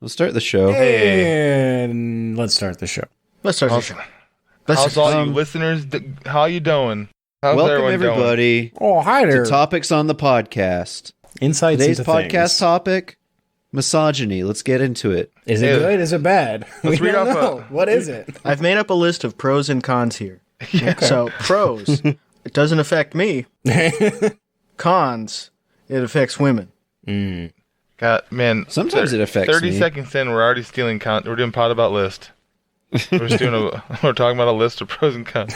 Let's start the show. And let's start the show. How's all you listeners? How you doing? How's welcome everybody. Oh, hi there. To topics on the podcast. Insights Today's into podcast things. topic: misogyny. Let's get into it. Is it good? Is it bad? Let's read off What is it? I've made up a list of pros and cons here. So, pros, it doesn't affect me. Cons, it affects women. God, man. Sometimes it affects 30 me. seconds in, we're already stealing content. We're doing pod about list. We're talking about a list of pros and cons.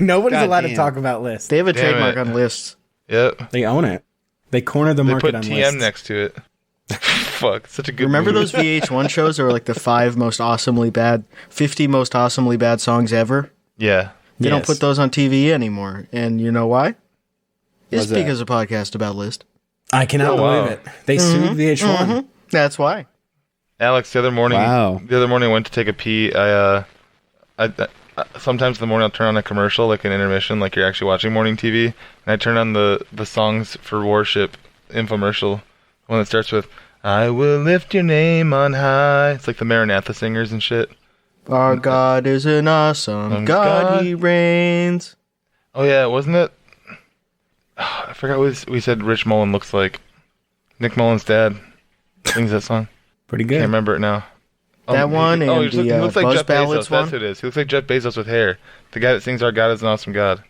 Nobody's God allowed damn. to talk about lists. They have a Damn trademark it. on lists. Yep. They own it. They corner the They market put on TM lists. next to it. Fuck, such a good Remember movie. those VH1 shows that were like the 50 most awesomely bad songs ever? Yeah. They don't Yes. put those on TV anymore. And you know why? It's Why's that? because of podcast about list. I cannot Oh, wow. believe it. They sued VH1. That's why. Alex, the other morning Wow. I went to take a pee. I sometimes in the morning I'll turn on a commercial, like an intermission, like you're actually watching morning TV, and I turn on the songs for Worship infomercial, one that starts with "I will lift your name on high." It's like the Maranatha singers and shit. Our God is an awesome God. He reigns. Oh yeah, wasn't it? I forgot what we said. Rich Mullen looks like Nick Mullen's dad. Sings that song. Pretty Can't good. remember it now. That one and he looks the like Buzz Jeff Ballads Bezos. one? That's who it is. He looks like Jeff Bezos with hair. The guy that sings "Our God is an Awesome God."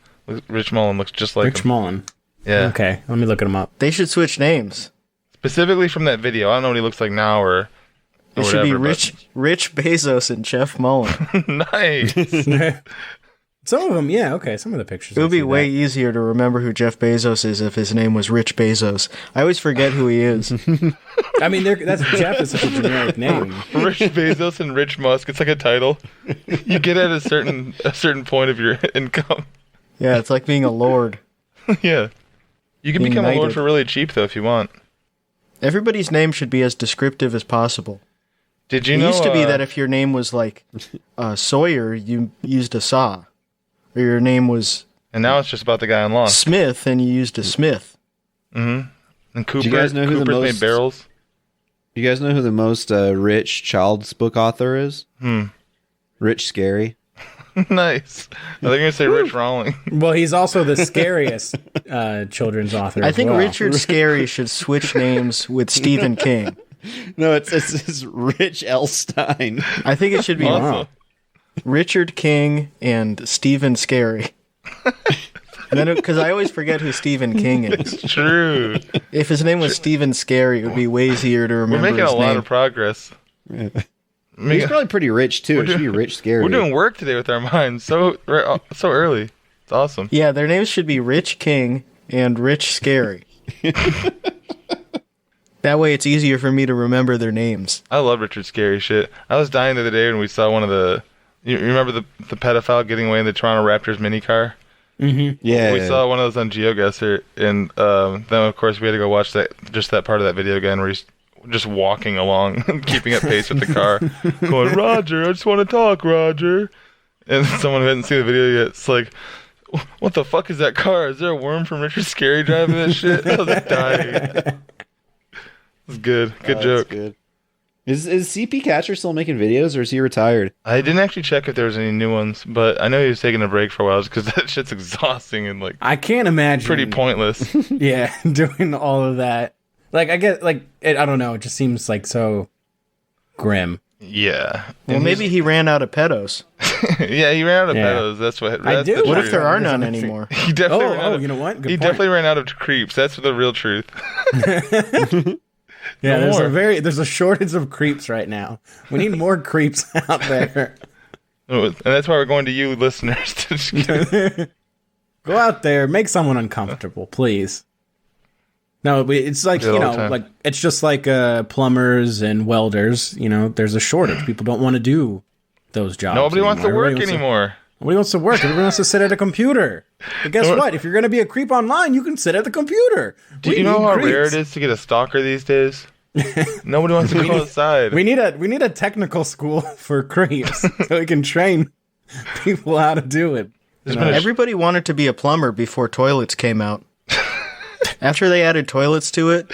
Rich Mullen looks just like Rich him. Mullen. Yeah. Okay, let me look him up. They should switch names. Specifically from that video. I don't know what he looks like now or It should be whatever, Rich Bezos and Jeff Mullen. but- Nice. Some of them, yeah, okay. Some of the pictures. It would I be see way that. easier to remember who Jeff Bezos is if his name was Rich Bezos. I always forget who he is. I mean, that's Jeff is such a generic name. Rich Bezos and Rich Musk. It's like a title. You get at a certain point of your income. Yeah, it's like being a lord. Yeah. You can Being become a lord knighted. for really cheap though if you want. Everybody's name should be as descriptive as possible. Did you It know used to be that if your name was like Sawyer, you used a saw. Or your name was and now it's just about the guy on lawn. Smith and you used a smith. And Cooper, you guys know who the Cooper's most- made barrels. You guys know who the most rich child's book author is? Rich Scary. Nice. I think you're gonna say Rich Rawling. Well, he's also the scariest children's author. I as think well. Richard Scarry should switch names with Stephen King. No, it's Rich Elstein. I think it should be Awesome. Richard King and Stephen Scarry. Because I always forget who Stephen King is. True. If his name was Stephen Scary, it would be way easier to We're remember making his a lot name. of progress. He's probably pretty rich too. It should be Rich Scary. We're doing work today with our minds so early. It's awesome. Yeah, their names should be Rich King and Rich Scary. That way it's easier for me to remember their names. I love Richard Scary shit. I was dying the other day when we saw one of the. You remember the pedophile getting away in the Toronto Raptors mini car? Yeah. We saw one of those on GeoGuessr, and then of course we had to go watch that part of that video again where he's just walking along, keeping up pace with the car, going, "Roger, I just want to talk, Roger." And someone who hadn't seen the video yet, it's like, "What the fuck is that car? Is there a worm from Richard Scary driving that shit?" I was dying. It's good. Good joke. That's good. Is CP Catcher still making videos, or is he retired? I didn't actually check if there was any new ones, but I know he was taking a break for a while because that shit's exhausting and like I can't imagine. pretty pointless. Yeah, doing all of that. Like, I get, like, I don't know. It just seems like so grim. Yeah. Well, And maybe he ran out of pedos. yeah, he ran out of Yeah. pedos. That's what. I That's do. the What truth. if there are none There's anymore? He definitely ran out of, you know what? Good he point. definitely ran out of creeps. That's the real truth. Yeah, No more. there's a shortage of creeps right now. We need more creeps out there. And that's why we're going to you listeners. To just Go out there, make someone uncomfortable, please. No, but it's like, Do it you all the know, time. like it's just like plumbers and welders. You know, there's a shortage. People don't want to do those jobs. Nobody wants to anymore. work Everybody anymore. Nobody wants to work. Everybody wants to sit at a computer. But guess what? If you're going to be a creep online, you can sit at the computer. Do We you know need how creeps. rare it is to get a stalker these days? Nobody wants to go outside. We need a technical school for creeps so we can train people how to do it. There's been a Everybody wanted to be a plumber before toilets came out. After they added toilets to it,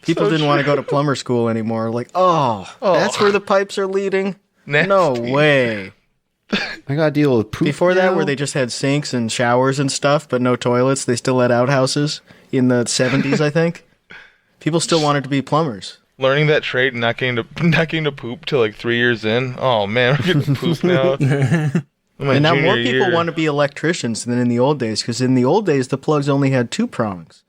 People So didn't want to true. go to plumber school anymore. Like, that's where the pipes are leading? Nasty. No way. I gotta deal with poop. Before that, now? where they just had sinks and showers and stuff, but no toilets, they still had outhouses in the 70s, I think. People still wanted to be plumbers. Learning that trade and not getting to poop till like 3 years in. Oh man, we're getting to poop now. And now more people want to be electricians than in the old days, because in the old days, the plugs only had 2 prongs.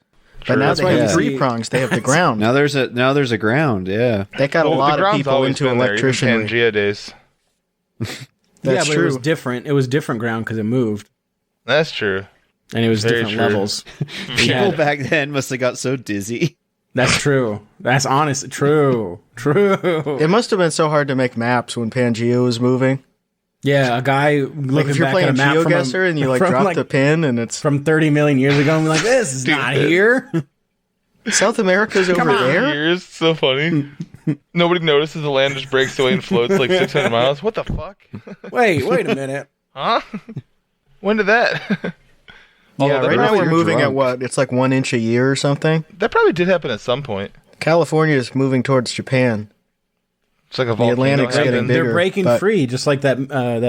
But now That's they why have you 3 see- prongs. They have the ground. Now there's a ground. Yeah. That got a Well, lot the of ground's people always into been there, even electricianry. Pangea days. That's but true. it was different. It was different ground because it moved, That's true. and it was Very different true. levels. People back then must have got so dizzy. That's true. That's honest. True. It must have been so hard to make maps when Pangea was moving. Yeah, a guy Like looking if you're back playing at a map from GeoGuessr and you like from, drop the pin and it's from 30 million years ago, and be like, this is not here. South America's over on. there. Years, so funny. Nobody notices the land just breaks away and floats like 600 miles. What the fuck? Wait a minute. Huh? When did that? Although Yeah, that right now probably- we're moving at drunk. what? It's like 1 inch a year or something. That probably did happen at some point. California is moving towards Japan. It's like a volcano Atlantic's getting happened. bigger. They're breaking but- free, just like that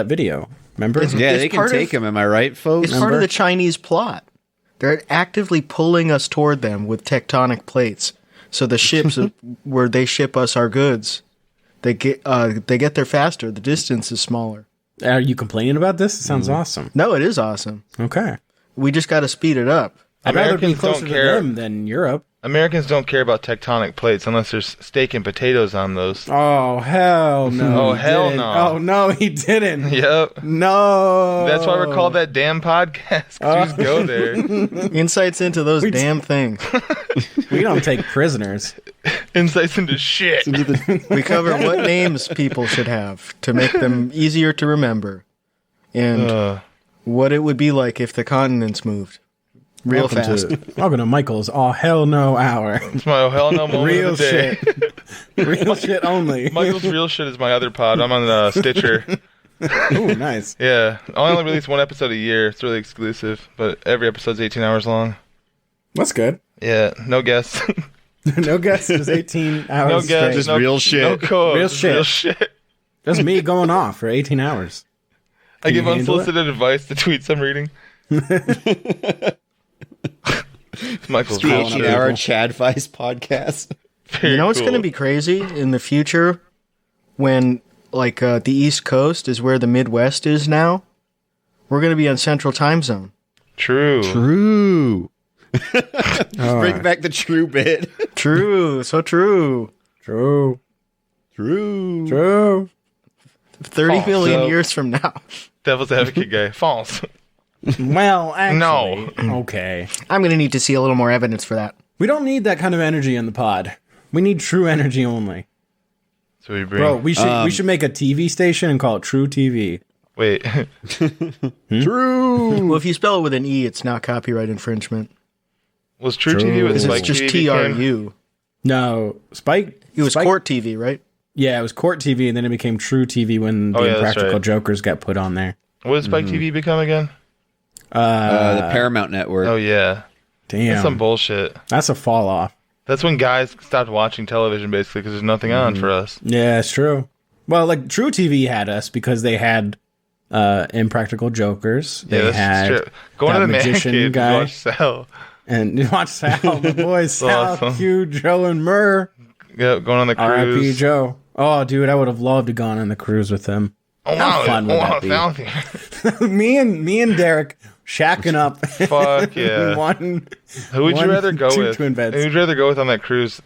video. Remember? Yeah, It's they can part take of- him. Am I right, folks? It's part of the Chinese plot. They're actively pulling us toward them with tectonic plates. So the ships where they ship us our goods, they get there faster. The distance is smaller. Are you complaining about this? It sounds awesome. No, it is awesome. Okay. We just got to speed it up. I'd rather be Americans closer don't to care. them than Europe. Americans don't care about tectonic plates unless there's steak and potatoes on those. Oh, hell no. Oh, he hell didn't. no. Oh, no, he didn't. Yep. No. That's why we're called that damn podcast. 'Cause we just go there. Insights into those damn things. We don't take prisoners. Insights into shit. We cover what names people should have to make them easier to remember, and what it would be like if the continents moved real fast. Welcome to Michael's Oh Hell No Hour. It's my oh hell no moment Real of the day. shit. Real shit only. Michael's Real Shit is my other pod. I'm on Stitcher. Ooh, nice. Yeah. I only release 1 episode a year. It's really exclusive, but every episode's 18 hours long. That's good. Yeah. No guests. No guests, just 18 hours. No straight. guests. Just no, real shit. No co-hosts, Real Real shit. shit. Just me going off for 18 hours. I give you handle unsolicited advice to tweets I'm reading. Michael's Real 18 Shit. hour Chad Vice podcast. Very You know what's cool. going to be crazy in the future when, like, the East Coast is where the Midwest is now? We're going to be on Central Time Zone. True. True. Bring back the true bit. True, so true. True. True. True. 30 million so- years from now. Devil's advocate guy. False. Well, actually. No. Okay. I'm going to need to see a little more evidence for that. We don't need that kind of energy in the pod. We need true energy only. So we bring. Bro, we should make a TV station and call it True TV. Wait. True. Well, if you spell it with an E, it's not copyright infringement. Was True TV with Because Spike it's just TV became- TRU. No, Spike. It was Spike, Court TV, right? Yeah, it was Court TV, and then it became True TV when the Oh, yeah, that's Impractical right. Jokers got put on there. What did Spike TV become again? The Paramount Network. Oh yeah. Damn, That's some bullshit. that's a fall off. That's when guys stopped watching television basically because there's nothing on for us. Yeah, it's true. Well, like True TV had us because they had Impractical Jokers. They Yeah, had that's true. Going that to the man magician cave guy. to watch Sal. And watch Sal, the boys, Sal, awesome. Q, Joe, and Murr. Yeah, going on the R.I.P. cruise. Joe. Oh, dude, I would have loved to gone on the cruise with him. Oh How wow! fun would Oh wow! that be? Sal. me and Derek shacking up. Fuck yeah! One. Who would you one, rather go two with? twin beds. Who would you rather go with on that cruise?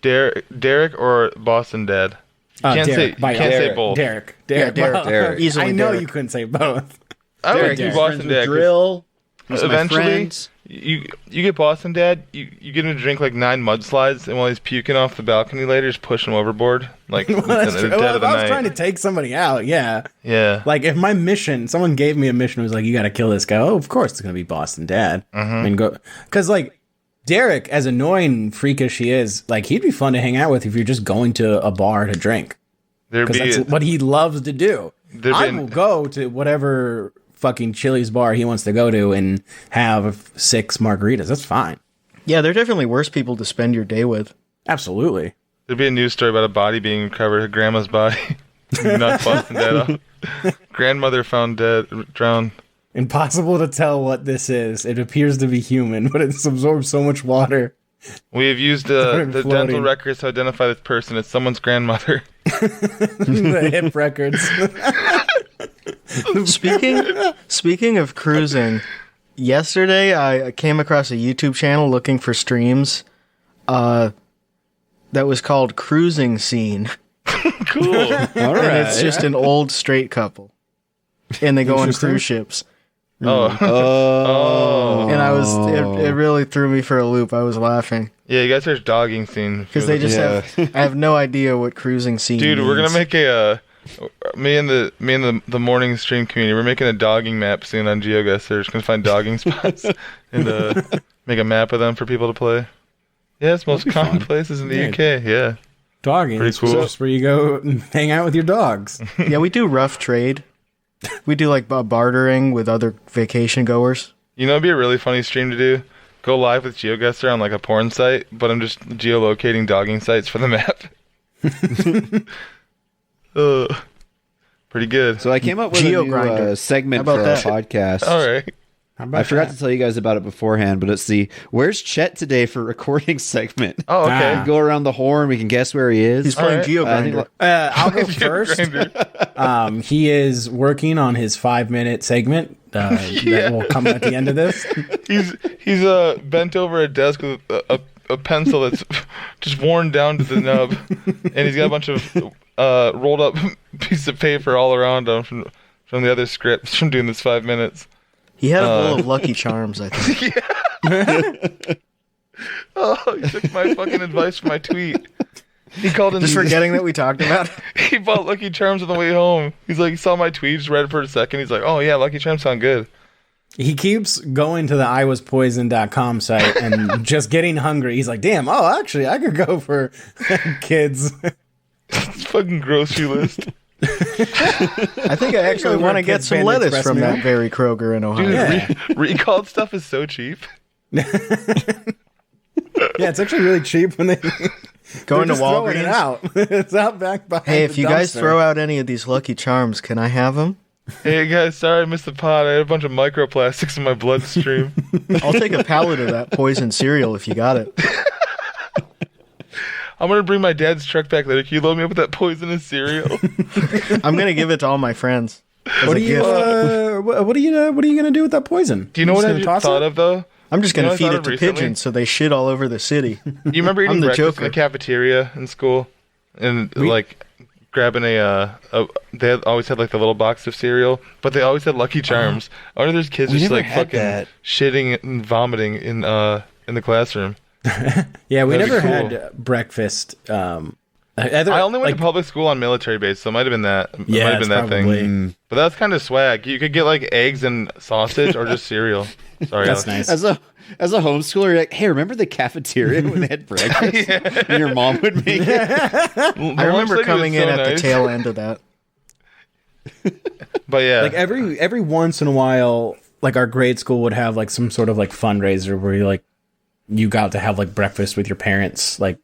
Derek or Boston Dad? You can't Derek, say Derek, both. Derek. Derek. Well, Derek. Easily I know Derek. you couldn't say both. I would Derek, do he's Boston friends Dad. with 'cause Drill. He's my Eventually, friend. you get Boston Dad. You get him to drink like 9 mudslides, and while he's puking off the balcony later, just push him overboard, like in That's the true. dead Well, of if the I was trying to night. take somebody out, yeah. Yeah. Like if my mission, someone gave me a mission, was like, you got to kill this guy. Oh, of course it's gonna be Boston Dad. I mean, go because like Derek, as annoying freakish he is, like he'd be fun to hang out with if you're just going to a bar to drink There'd because be that's what he loves to do. There'd I be- will go to whatever fucking Chili's bar he wants to go to and have 6 margaritas. That's fine. Yeah, they're definitely worse people to spend your day with. Absolutely. There'd be a news story about a body being recovered, her grandma's body. Not busting dead out. Grandmother found dead, drowned. Impossible to tell what this is. It appears to be human, but it's absorbed so much water. We have used the dental records to identify this person as someone's grandmother. The hip records. Speaking of cruising, yesterday I came across a YouTube channel looking for streams that was called Cruising Scene. Cool. All right. And it's just an old straight couple. And they go on cruise ships. Oh. And it really threw me for a loop. I was laughing. Yeah, you guys search dogging scene. Because they just I have no idea what cruising scene Dude, means. we're going to make me and the morning stream community, we're making a dogging map soon on GeoGuessr. We're just going to find dogging spots and make a map of them for people to play. Yeah, it's most common places in the UK. Yeah. Dogging. Pretty cool. Just where you go and hang out with your dogs. Yeah, we do rough trade. We do like bartering with other vacation goers. You know, it'd be a really funny stream to do. Go live with GeoGuessr on like a porn site, but I'm just geolocating dogging sites for the map. Pretty good. So I came up with Geo a new grinder. segment How for about our that? podcast. All right. I forgot to tell you guys about it beforehand, but it's the "Where's Chet today" for recording segment. Oh, okay. Ah. Go around the horn. We can guess where he is. He's playing right. Geo I think Grinder. I'll go first. Grinder. He is working on his 5-minute segment that will come at the end of this. He's bent over a desk with a pencil that's just worn down to the nub, and he's got a bunch of rolled up pieces of paper all around him from the other scripts from doing this 5 minutes. He had a bowl of Lucky Charms, I think. Oh, he took my fucking advice for my tweet. He called in. Just forgetting that we talked about it. He bought Lucky Charms on the way home. He's like, he saw my tweet, just read it for a second. He's like, oh yeah, Lucky Charms sound good. He keeps going to the iwaspoisoned.com site and just getting hungry. He's like, damn, actually, I could go for kids. It's fucking grocery list. I think I actually Over want to at get Kids some Band lettuce Express from meal. that very Kroger in Ohio. Dude, Yeah. recalled stuff is so cheap. Yeah, it's actually really cheap when they Going to just throwing it Walgreens. out. It's out back behind Hey, if the you guys dumpster. throw out any of these Lucky Charms, can I have them? Hey guys, sorry I missed the pot. I had a bunch of microplastics in my bloodstream. I'll take a pallet of that poison cereal if you got it. I'm gonna bring my dad's truck back later. Can you load me up with that poisonous cereal? I'm going to give it to all my friends. As What a are you? gift. What are you gonna do with that poison? Do you know what Just I gonna toss thought it? of though? I'm just going You know to what I feed thought it of to recently? pigeons so they shit all over the city. You remember eating the breakfast in Joker. the cafeteria in school, and like grabbing they always had like the little box of cereal, but they always had Lucky Charms. I wonder if there's kids We just never like had fucking that. shitting and vomiting in the classroom. Yeah, we That'd be never cool. had breakfast. I only went to public school on military base, so it might have been that. It Yeah, might have been it's that probably- thing. But that's kind of swag. You could get like eggs and sausage or just cereal. Sorry, That's Alex. nice. As a homeschooler, you're like, hey, remember the cafeteria when they had breakfast? And your mom would make it. I remember coming in at the tail end of that. But yeah, Like every once in a while, like our grade school would have like some sort of like fundraiser where you got to have like breakfast with your parents like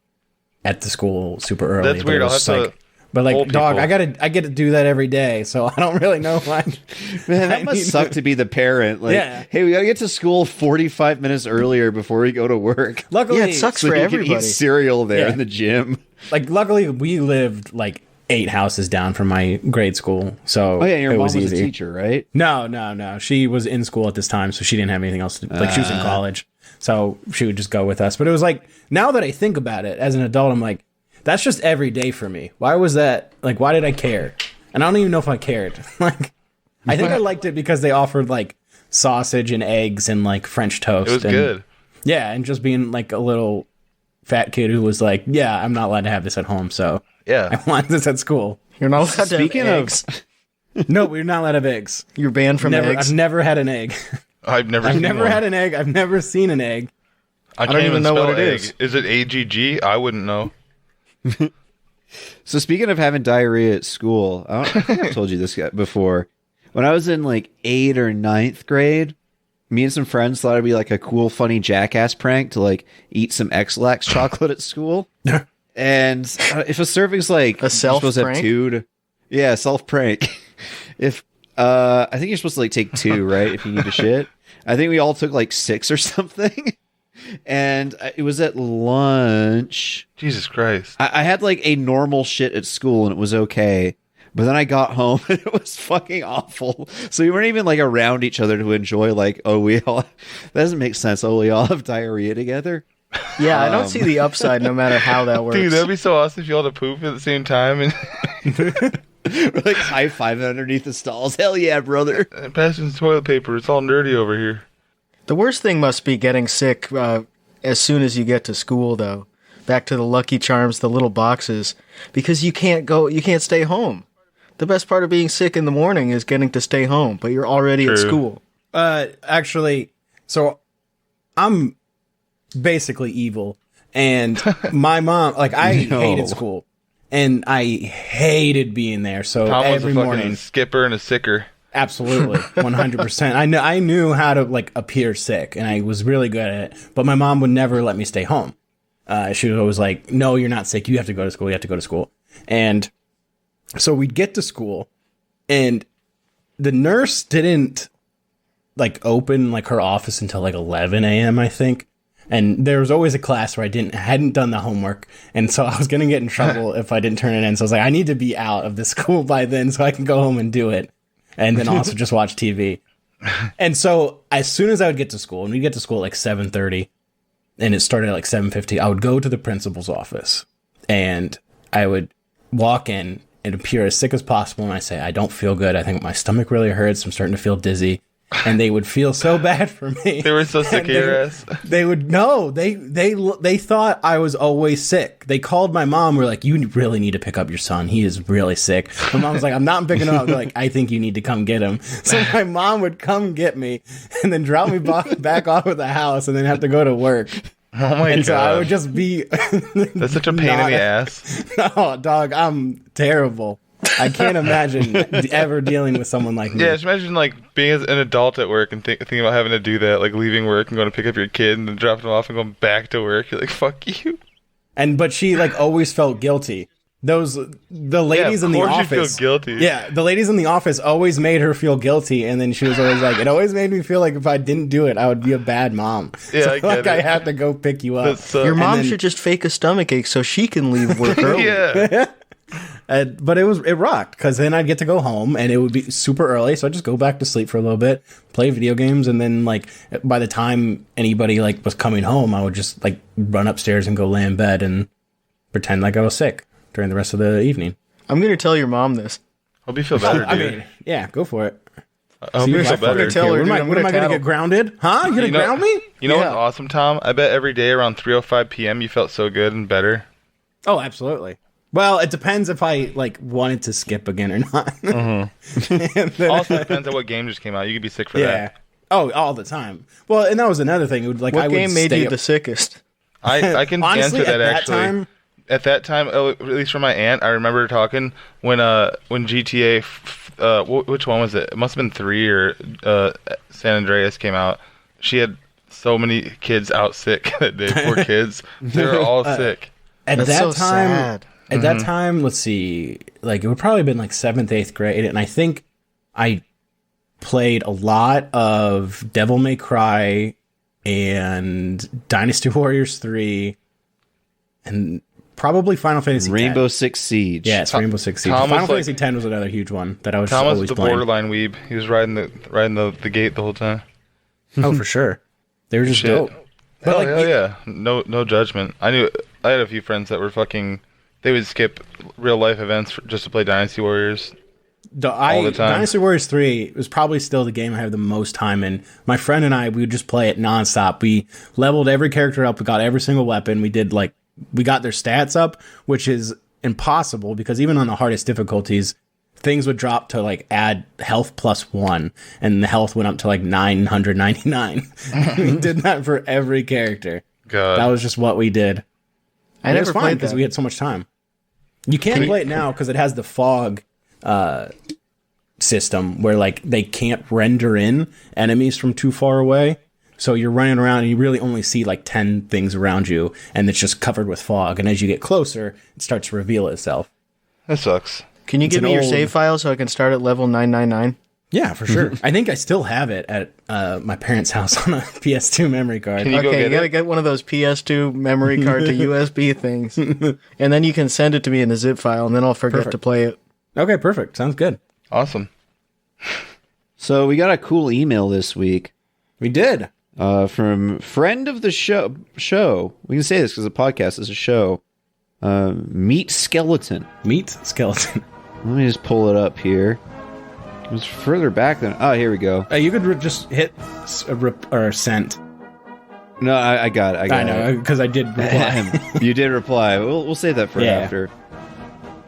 at the school super early. that's But weird. it I'll was have just, to. like, but like, old dog, people. I get to do that every day, so I don't really know why. Man, that must suck to be the parent. Like, Yeah. hey, we gotta get to school 45 minutes earlier before we go to work. Luckily, Yeah, it sucks So for you can everybody. eat cereal there Yeah. in the gym. Like luckily, we lived like 8 houses down from my grade school, so Oh yeah, your it mom was was easy. a teacher, right? No. She was in school at this time, so she didn't have anything else to do. Like, she was in college, so she would just go with us. But it was like, now that I think about it, as an adult, I'm like, that's just every day for me. Why was that? Like, why did I care? And I don't even know if I cared. Like, I think I liked it because they offered, like, sausage and eggs and, like, French toast. It was and, good. Yeah, and just being, like, a little fat kid who was like, yeah, I'm not allowed to have this at home, so Yeah. I want this at school. You're not allowed Speaking to have of- eggs. No, we're not allowed to have eggs. You're banned from Never, eggs. I've never had an egg. I've never. I've seen never one. had an egg. I've never seen an egg. I don't can't even know spell what it egg. is. Is it AGG? I wouldn't know. So speaking of having diarrhea at school, I think I've told you this before. When I was in like 8th or 9th grade, me and some friends thought it'd be like a cool, funny jackass prank to like eat some X-Lax chocolate at school. And if a serving's like A self you're supposed to have prank? yeah, self prank. If I think you're supposed to like take 2, right? If you need to shit. I think we all took like 6 or something. And it was at lunch. Jesus Christ. I had like a normal shit at school and it was okay. But then I got home and it was fucking awful. So we weren't even like around each other to enjoy like, oh, we all, that doesn't make sense. Oh, we all have diarrhea together. Yeah, I don't see the upside no matter how that works. Dude, that'd be so awesome if you all had to poop at the same time and We're like high-fiving underneath the stalls. Hell yeah, brother. passing some toilet paper. It's all nerdy over here. The worst thing must be getting sick as soon as you get to school, though. Back to the Lucky Charms, the little boxes, because you can't stay home. The best part of being sick in the morning is getting to stay home, but you're already at True. school. Actually, so I'm basically evil, and my mom, like, I No. hated school, and I hated being there. So Tom was every a fucking morning, skipper and a sicker. absolutely, 100%. I knew how to like appear sick, and I was really good at it. But my mom would never let me stay home. She was always like, "No, you're not sick. You have to go to school. You have to go to school." And so we'd get to school, and the nurse didn't like open like her office until like 11 a.m. I think. And there was always a class where I hadn't done the homework, and so I was gonna get in trouble if I didn't turn it in. So I was like, I need to be out of the school by then so I can go home and do it, and then also just watch TV. And so as soon as I would get to school, and we'd get to school at like 7:30, and it started at like 7:50, I would go to the principal's office, and I would walk in and appear as sick as possible, and I say, I don't feel good. I think my stomach really hurts. I'm starting to feel dizzy. And they would feel so bad for me. They were so sick of your ass. They would no. They thought I was always sick. They called my mom. We're like, you really need to pick up your son. He is really sick. My mom was like, I'm not picking him up. They're like, I think you need to come get him. So my mom would come get me and then drop me back off at the house and then have to go to work. Oh my And god. so I would just be. That's such a pain in the ass. Oh, dog, I'm terrible. I can't imagine ever dealing with someone like me. Yeah, just imagine like being as an adult at work and thinking about having to do that, like leaving work and going to pick up your kid and then dropping him off and going back to work. You're like, fuck you. But she like always felt guilty. The ladies in the of course office you feel guilty. Yeah, the ladies in the office always made her feel guilty, and then she was always like, it always made me feel like if I didn't do it, I would be a bad mom. Yeah, so I get like I it. have to go pick you up. Your mom then- should just fake a stomach ache so she can leave work early. Yeah. But it rocked because then I'd get to go home and it would be super early, so I'd just go back to sleep for a little bit, play video games, and then like by the time anybody like was coming home, I would just like run upstairs and go lay in bed and pretend like I was sick during the rest of the evening. I'm going to tell your mom this. Hope you feel better, dude. I mean, yeah, go for it. I hope you feel I better. fucking Tell care. her, What am dude, I, I'm what am gonna I gonna tattle. get grounded? Huh? You gonna ground me? You know Yeah. what's awesome, Tom? I bet every day around 3:05 p.m. you felt so good and better. Oh, absolutely. Well, it depends if I like wanted to skip again or not. And then- Also depends on what game just came out. You could be sick for yeah. that. Oh, all the time. Well, and that was another thing. It would like What I would game made stay you up- the sickest? I can Honestly, answer that at that actually. time, At that time, at least for my aunt, I remember talking when GTA, which one was it? It must have been 3 or San Andreas came out. She had so many kids out sick that day. Poor kids, they were all sick. at That's that so time, sad. at that time, let's see, like it would probably have been like 7th, 8th grade, and I think I played a lot of Devil May Cry and Dynasty Warriors 3, and probably Final Fantasy Rainbow 10. Six Siege. Yeah, it's Rainbow Six Siege. Tom was Final like- Fantasy 10 was another huge one that I was Tom was always the playing. borderline weeb. He was riding the gate the whole time. Oh, for sure. They were just Shit. dope. But Hell, like, yeah. No judgment. I had a few friends that were fucking. They would skip real life events just to play Dynasty Warriors. all the time. Dynasty Warriors 3 was probably still the game I have the most time in. My friend and I, we would just play it nonstop. We leveled every character up. We got every single weapon. We got their stats up, which is impossible because even on the hardest difficulties, things would drop to like add health +1, and the health went up to like 999. We did that for every character. God. That was just what we did. I And it was never fine played because that. we had so much time. You can't play it now because it has the fog system where like they can't render in enemies from too far away. So you're running around and you really only see like 10 things around you, and it's just covered with fog. And as you get closer, it starts to reveal itself. That sucks. Can you give me your save file so I can start at level 999? Yeah, for sure. I think I still have it at my parents' house on a PS2 memory card. Can you go Okay, get you gotta it? get one of those PS2 memory card to USB things. And then you can send it to me in a zip file, and then I'll forget to play it. Okay, perfect. Sounds good. Awesome. So we got a cool email this week We did. from friend of the show. We can say this because the podcast is a show. Meat Skeleton. Meat skeleton. Let me just pull it up here. It was further back than... Oh, here we go. You could just hit or send. No, I got it. I know, because I did reply. You did reply. We'll save that for Yeah. after.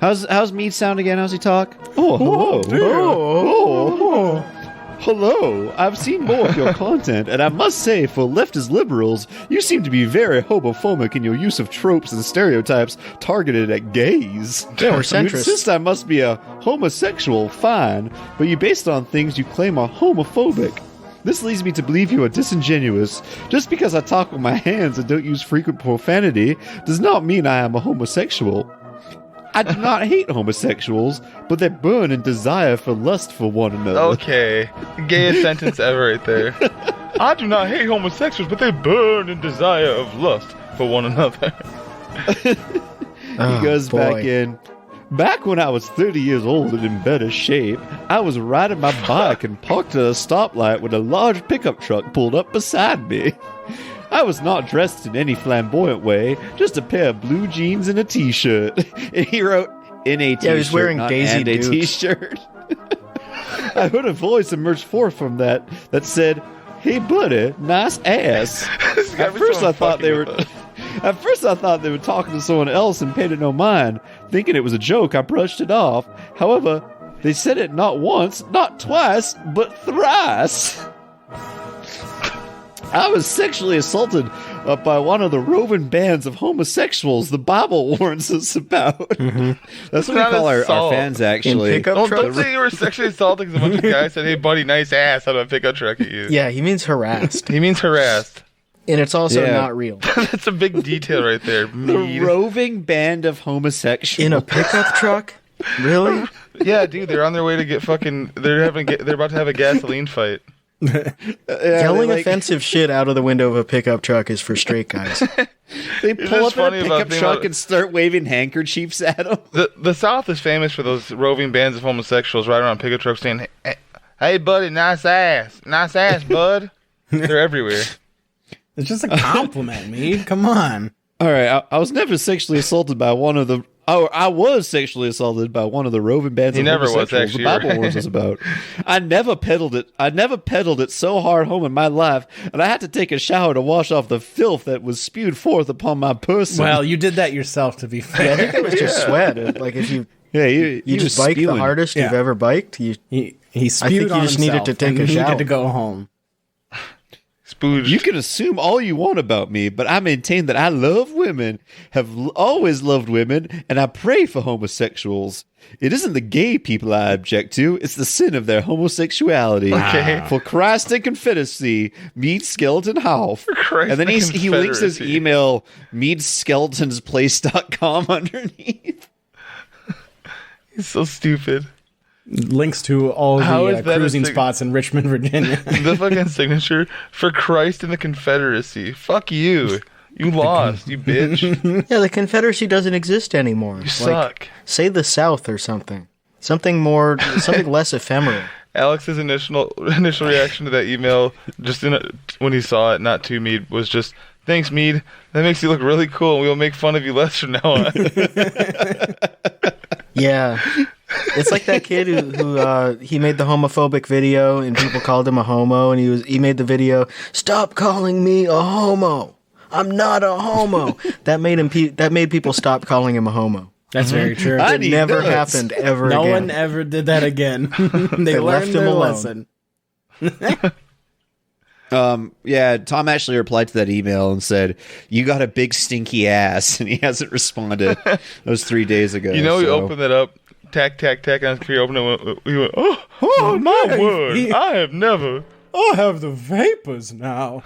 How's Meat sound again? How's he talk? Oh, hello. Oh, Hello. I've seen more of your content, and I must say, for leftist liberals, you seem to be very homophobic in your use of tropes and stereotypes targeted at gays. Yeah, we're You centrist. insist I must be a homosexual, fine, but you base it on things you claim are homophobic. This leads me to believe you are disingenuous. Just because I talk with my hands and don't use frequent profanity does not mean I am a homosexual. I do not hate homosexuals, but they burn in desire for lust for one another. Okay. Gayest sentence ever right there. I do not hate homosexuals, but they burn in desire of lust for one another. He goes back in. Back when I was 30 years old and in better shape, I was riding my bike and parked at a stoplight when a large pickup truck pulled up beside me. I was not dressed in any flamboyant way, just a pair of blue jeans and a t-shirt. And he wrote, in a t-shirt, Yeah, he was wearing not Daisy and a Dukes. t-shirt. I heard a voice emerge forth from that said, "Hey buddy, nice ass." At first I thought they were talking to someone else and paid it no mind. Thinking it was a joke, I brushed it off. However, they said it not once, not twice, but thrice. I was sexually assaulted by one of the roving bands of homosexuals the Bible warns us about. That's what we not call our assault. fans, actually. In pickup Don't trucks? say you were sexually assaulted because a bunch of guys said, "Hey buddy, nice ass," out of a pickup truck at you. Yeah, he means harassed. He means harassed. And it's also Yeah. not real. That's a big detail right there. The Mead. roving band of homosexuals. In a pickup truck? Really? Yeah, dude, they're on their way to get fucking. They're about to have a gasoline fight. Yelling offensive shit out of the window of a pickup truck is for straight guys. They It's pull just up in funny a about pickup being truck able- and start waving handkerchiefs at them. The South is famous for those roving bands of homosexuals riding around pickup trucks saying, "Hey buddy, nice ass, bud." They're everywhere. It's just a compliment, Mead. Come on. All right, I was never sexually assaulted by one of the... Oh, I was sexually assaulted by one of the roving bands He of never was, homosexuals actually, the Bible right? warns us about. I never pedaled it so hard home in my life, and I had to take a shower to wash off the filth that was spewed forth upon my person. Well, you did that yourself, to be I fair. think it was just sweat. Like if you yeah, you just bike the hardest you've Yeah. ever biked, you He I spewed think you on just needed himself to take and a shower. needed to go home. Spooged. You can assume all you want about me, but I maintain that I love women, have always loved women, and I pray for homosexuals. It isn't the gay people I object to, it's the sin of their homosexuality. Okay. For Christ and Confederacy, Mead Skeleton Half. Christ And then and he links his Confederacy. email, meadskeletonsplace.com underneath. He's so stupid. Links to all How the is that a cruising sig- spots in Richmond, Virginia. The fucking signature for Christ and the Confederacy. Fuck you. You lost, you bitch. yeah, the Confederacy doesn't exist anymore. You suck. Say the South or something. Something less ephemeral. Alex's initial reaction to that email, just when he saw it, not to Mead, was just, "Thanks, Mead. That makes you look really cool, and we'll make fun of you less from now on." Yeah. It's like that kid who he made the homophobic video and people called him a homo, and he made the video, "Stop calling me a homo. I'm not a homo." That made people stop calling him a homo. That's very true. I It need never nuts. happened ever No again. one ever did that again. They left learned him their alone. lesson. Yeah, Tom actually replied to that email and said, "You got a big stinky ass," and he hasn't responded. That was 3 days ago. You know, he so- opened that up tack, tack, tack, and he opened it. He went, oh my word! I have never. I have the vapors now.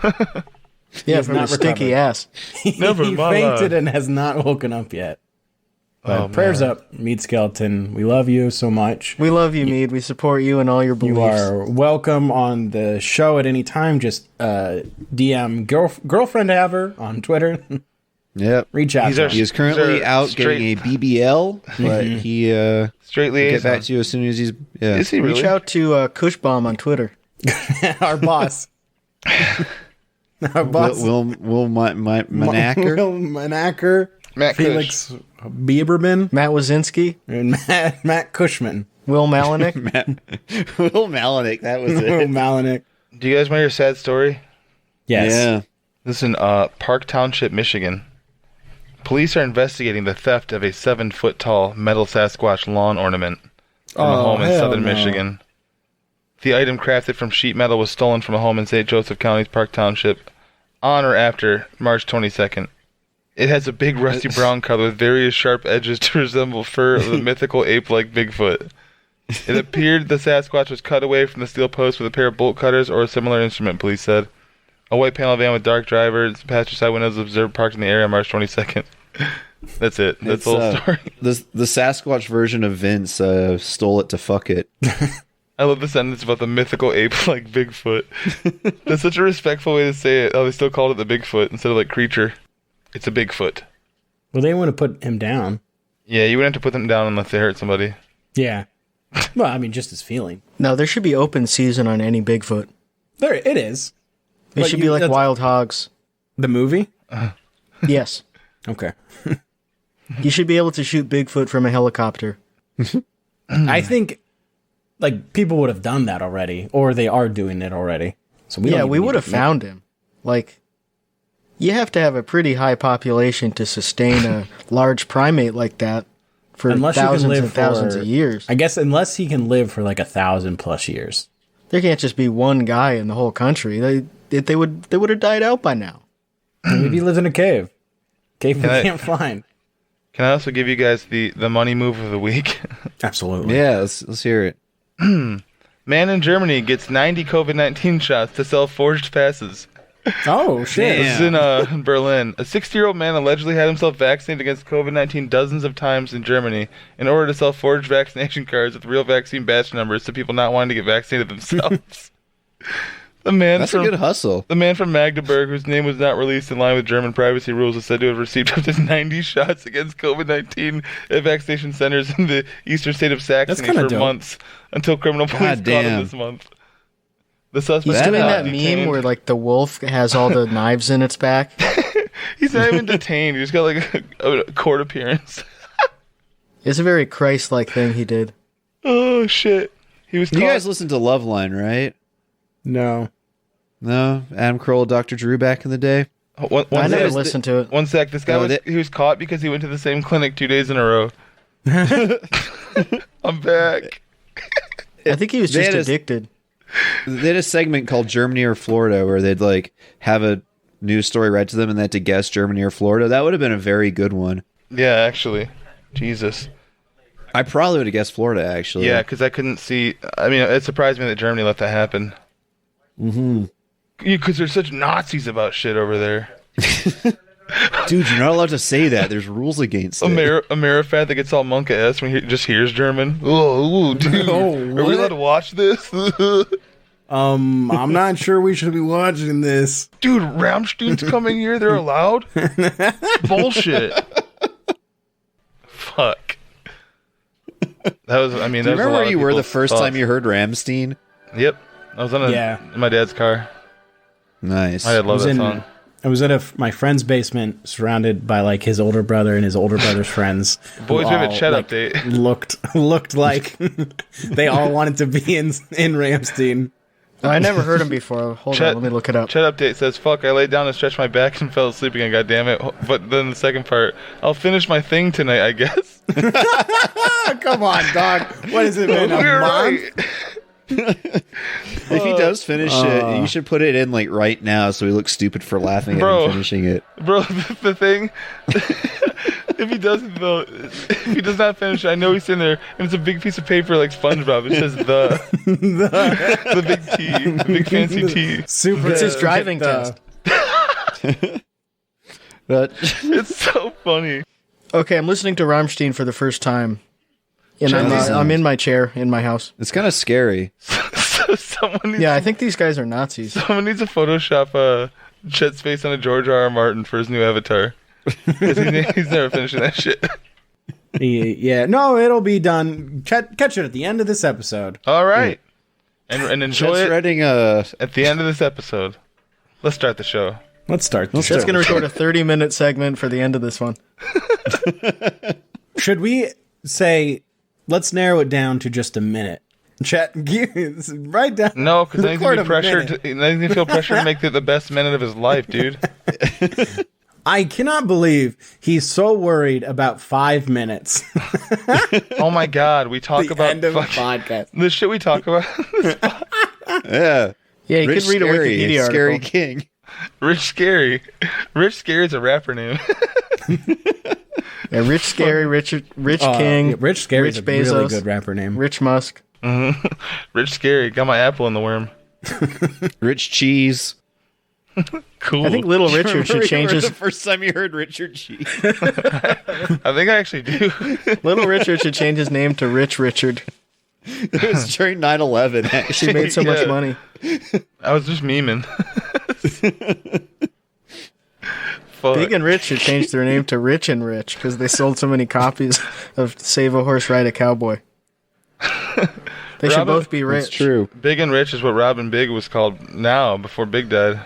Yeah, from a sticky ass. Never He in my fainted life. and has not woken up yet. But Oh, prayers man. up, Meat Skeleton. We love you so much. We love you, Mead. We support you and all your beliefs. You are welcome on the show at any time. Just DM girlfriend have her on Twitter. Yep. Reach out. He's to our- her. He is currently They're out straight- getting a BBL, but he Straight will get liaison. back to you as soon as he's. Yeah. Is he really? Reach out to Cushbomb on Twitter. Our boss. Our boss. Will Manacker? Will Manacker. Matt Felix Bieberman. Matt Wazinski. And Matt Cushman. Will Malinick. Will Malinick. That was Will it. Malinick. Do you guys want to hear a sad story? Yes. Yeah. This is in Park Township, Michigan. Police are investigating the theft of a 7-foot tall metal Sasquatch lawn ornament from a home in hell southern no. Michigan. The item, crafted from sheet metal, was stolen from a home in St. Joseph County's Park Township on or after March 22nd. It has a big rusty brown color with various sharp edges to resemble fur of the mythical ape-like Bigfoot. It appeared the Sasquatch was cut away from the steel post with a pair of bolt cutters or a similar instrument, police said. A white panel van with dark drivers, passenger side windows observed parked in the area on March 22nd. That's it. That's the whole story. The Sasquatch version of Vince stole it to fuck it. I love the sentence about the mythical ape like Bigfoot. That's such a respectful way to say it. Oh, they still called it the Bigfoot instead of like creature. It's a Bigfoot. Well, they want to put him down. Yeah, you wouldn't have to put them down unless they hurt somebody. Yeah. Well, I mean, just his feeling. No, there should be open season on any Bigfoot. There, it is. It But should you- be like that's- Wild Hogs. The movie? Yes. Okay. You should be able to shoot Bigfoot from a helicopter. I think, like, people would have done that already, or they are doing it already. So we Yeah, don't we even would need have to- found him. Like, you have to have a pretty high population to sustain a large primate like that for Unless you can thousands live and thousands for- of years. I guess unless he can live for like 1,000+ years. There can't just be one guy in the whole country. They would have died out by now. Maybe he lives in a cave. Cave we Can I- can't find. Can I also give you guys the money move of the week? Absolutely. Yeah, let's hear it. Man in Germany gets 90 COVID-19 shots to sell forged passes. Oh, shit. This is in Berlin. A 60-year-old man allegedly had himself vaccinated against COVID-19 dozens of times in Germany in order to sell forged vaccination cards with real vaccine batch numbers to people not wanting to get vaccinated themselves. That's a good hustle. The man from Magdeburg, whose name was not released in line with German privacy rules, is said to have received up to 90 shots against COVID-19 at vaccination centers in the eastern state of Saxony kinda for dope. months until criminal police caught him damn. this month. The suspect He's That doing not that meme detained. where like the wolf has all the knives in its back. He's not even detained. He just got like a court appearance. It's a very Christ-like thing he did. Oh shit! He was. You caught- guys listened to Loveline, right? No. No, Adam Carolla, Dr. Drew back in the day. One I never sec. listened to it. One sec. This guy No, he was caught because he went to the same clinic 2 days in a row. I'm back. I think he was They just had a- addicted. They had a segment called Germany or Florida where they'd like have a news story read to them and they had to guess Germany or Florida. That would have been a very good one. Yeah, actually, Jesus. I probably would have guessed Florida, actually. Yeah, because I couldn't see. I mean, it surprised me that Germany let that happen. Mm-hmm. Because there's such Nazis about shit over there. Dude, you're not allowed to say that. There's rules against it. Amerifat that gets all monk-ass when he just hears German. Oh, dude. Are we allowed to watch this? I'm not sure we should be watching this. Dude, Rammstein's coming here. They're allowed? Bullshit. Fuck. That was, I mean, Do that was you a remember lot where of you were the people's first thoughts. time you heard Rammstein? Yep. I was in my dad's car. Nice. I love that song. I was at my friend's basement, surrounded by like his older brother and his older brother's friends. Boys, who we have a all, Chet like, update. Looked like they all wanted to be in Ramstein. I never heard him before. Hold Chet- on, let me look it up. Chet update says, fuck, I laid down and stretched my back and fell asleep again, goddammit. But then the second part, I'll finish my thing tonight, I guess. Come on, dog. What is it, man? A You're month? right. If he does finish it, you should put it in like right now so he looks stupid for laughing at Bro. him finishing it. Bro, the thing, If he doesn't, though, if he does not finish, I know he's in there, and it's a big piece of paper like SpongeBob. It says the big T, the big fancy T. Super. It's his driving test. But It's so funny. Okay, I'm listening to Rammstein for the first time. And Chinese I'm in my chair in my house. it's kind of scary. So someone needs, Yeah, I think these guys are Nazis. someone needs to Photoshop Chet's face on a George R. R. Martin for his new avatar. 'Cause he's never finishing that shit. Yeah, no, it'll be done. Catch it at the end of this episode. All right, and enjoy Chet's it writing at the end of this episode. Let's start the show. Let's start. That's going to record a 30-minute segment for the end of this one. Should we say, let's narrow it down to just a minute? Chet, write down. No, because I need record to a be pressured. minute. I need to feel pressure to make it the best minute of his life, dude. I cannot believe he's so worried about 5 minutes. Oh my God, we talk The about end of a fucking- podcast. the shit we talk about. Yeah. Yeah, you Rich could read a Scary, Wikipedia Scary article. King. Rich Scary. Rich Scary is a rapper name. Yeah, Rich Scary, Rich King, Yeah, Rich Scary is a Rich Bezos, really good rapper name. Rich Musk. Rich Scary. Got my apple in the worm. Rich Cheese. Cool. I think Little Richard should change the his first time you heard Richard Cheese. I think I actually do. Little Richard should change his name to Rich Richard. It was during 9/11. She Actually, made so much Yeah. money. I was just memeing. Fuck. Big and Rich should change their name to Rich and Rich because they sold so many copies of Save a Horse, Ride a Cowboy. They should Robin- both be rich. It's true. Big and Rich is what Robin Big was called now before Big died.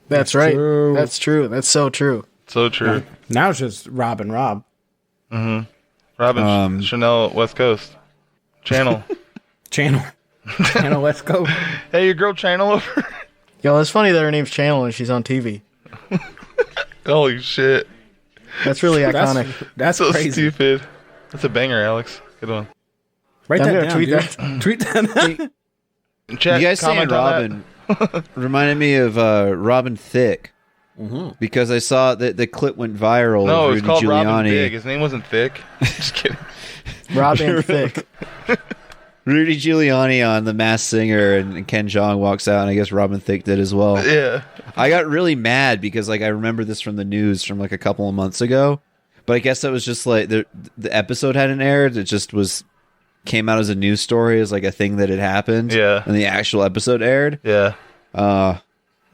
That's right. true. That's true. That's so true. So true. Now it's just Rob and Rob. Robin Chanel West Coast. Channel. Channel West Coast. Hey, your girl Channel over? Yo, it's funny that her name's Channel and she's on TV. Holy shit. That's really iconic. That's So crazy. stupid. That's a banger, Alex. Good one. Write I'm that gonna down, tweet dude. that. Tweet that. Chat, You guys saying comment on that. Robin reminded me of Robin Thicke. Because I saw that the clip went viral. No, of it's Rudy called Giuliani. Robin Big. His name wasn't Thick. Just kidding. Robin Thicke. Rudy Giuliani on The Masked Singer, and Ken Jeong walks out, and I guess Robin Thicke did as well. Yeah. I got really mad because like I remember this from the news from like a couple of months ago, but I guess that was just like the episode hadn't aired. It just came out as a news story, as like a thing that had happened. Yeah. And the actual episode aired. Yeah. I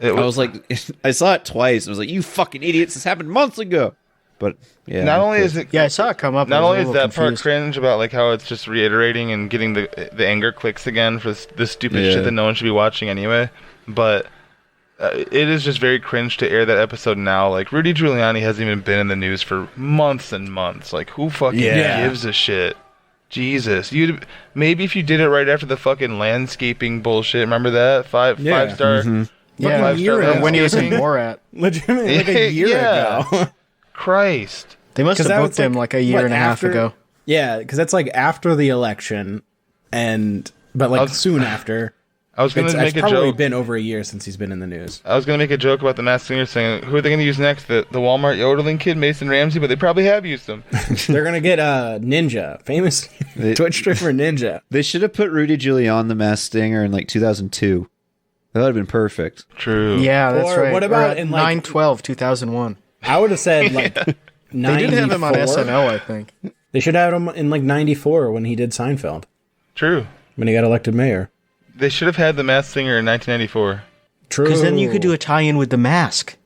was like, I saw it twice. I was like, you fucking idiots! This happened months ago. But yeah, Not only is it Yeah, I saw it come up. Not I was only a is little that part confused. cringe about like how it's just reiterating and getting the anger clicks again for this stupid Yeah. shit that no one should be watching anyway, but it is just very cringe to air that episode now. Like Rudy Giuliani hasn't even been in the news for months and months. Like who fucking Yeah. gives a shit? Jesus, maybe if you did it right after the fucking landscaping bullshit. Remember that Yeah. 5-star? Yeah, Five star or when he was in landscaping. Borat. Legitimately, like a year Yeah. ago. Christ. They must 'Cause have that booked was, him like, like a year what, and a half after- ago. Yeah, because that's like after the election, but like soon after. I was gonna It's make a probably joke. been over a year since he's been in the news. I was gonna make a joke about the Masked Singer saying, "Who are they gonna use next? The Walmart yodeling kid, Mason Ramsey?" But they probably have used him. They're gonna get Ninja, famous Twitch streamer Ninja. they should have put Rudy Giuliani on The Masked Singer in like 2002. That would have been perfect. True. Yeah, that's Or right. what about Or in, like- 9/12/2001? I would have said like They 94. did have him on SNL, I think. They should have him in like 94 when he did Seinfeld, True. when he got elected mayor. They should have had the Masked Singer in 1994. True. Because then you could do a tie-in with The Mask.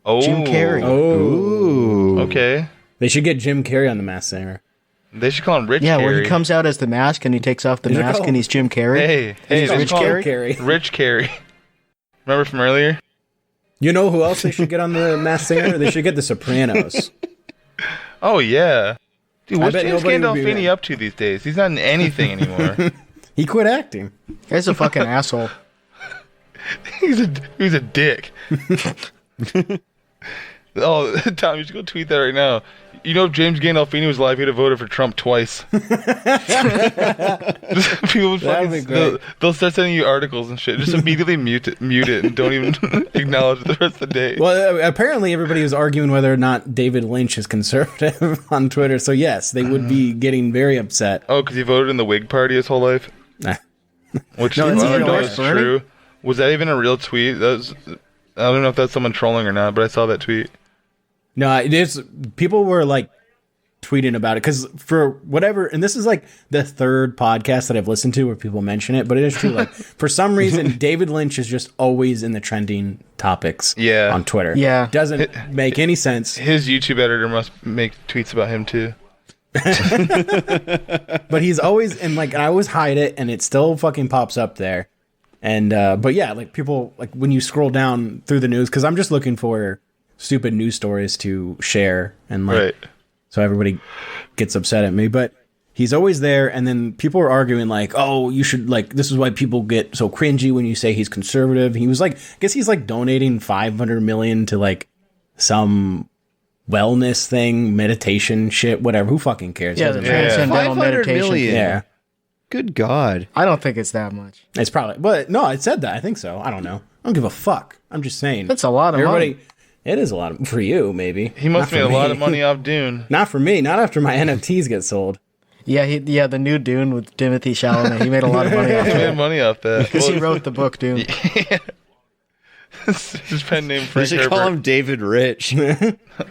Oh, Jim Carrey. Oh, Ooh. Okay. they should get Jim Carrey on The Masked Singer. They should call him Rich Yeah, Carrey. where he comes out as The Mask and he takes off the They should mask call and him- he's Jim Carrey. Hey, He's they Rich should call him Carrey? Rich Carrey. Remember from earlier? You know who else they should get on The Masked Singer? They should get The Sopranos. Oh yeah. Dude, what's bet James nobody would be Gandolfini mad. up to these days? He's not in anything anymore. He quit acting. Guy's a fucking asshole. he's a dick. Oh, Tom, you should go tweet that right now. You know, if James Gandolfini was alive, he'd have voted for Trump twice. People would they'll start sending you articles and shit. Just immediately mute it, and don't even acknowledge it the rest of the day. Well, apparently everybody was arguing whether or not David Lynch is conservative on Twitter. So yes, they would be getting very upset. Oh, because he voted in the Whig Party his whole life? Which No, I that's don't know even is true. Was that even a real tweet? I don't know if that's someone trolling or not, but I saw that tweet. No, it is. People were like tweeting about it because for whatever, and this is like the third podcast that I've listened to where people mention it, but it is true. Like for some reason, David Lynch is just always in the trending topics on Twitter. Yeah. Doesn't make any sense. His YouTube editor must make tweets about him too. But he's always and I always hide it and it still fucking pops up there. And but yeah, like people like when you scroll down through the news, because I'm just looking for stupid news stories to share and so everybody gets upset at me. But he's always there, and then people are arguing like, oh, you should this is why people get so cringy when you say he's conservative. He was I guess he's donating $500 million to some wellness thing, meditation shit, whatever. Who fucking cares? Yeah, the transcendental meditation. Million. Yeah. Good God. I don't think it's that much. It's probably, but no, it said that. I think so. I don't know. I don't give a fuck. I'm just saying. That's a lot of money. It is a lot for you, maybe. He must have made a lot of money off Dune. Not for me. Not after my NFTs get sold. Yeah, the new Dune with Timothée Chalamet. He made a lot of money off He that. made money off that. Because he wrote the book Dune. Yeah. His pen name You Frank should Herbert. call him David Rich.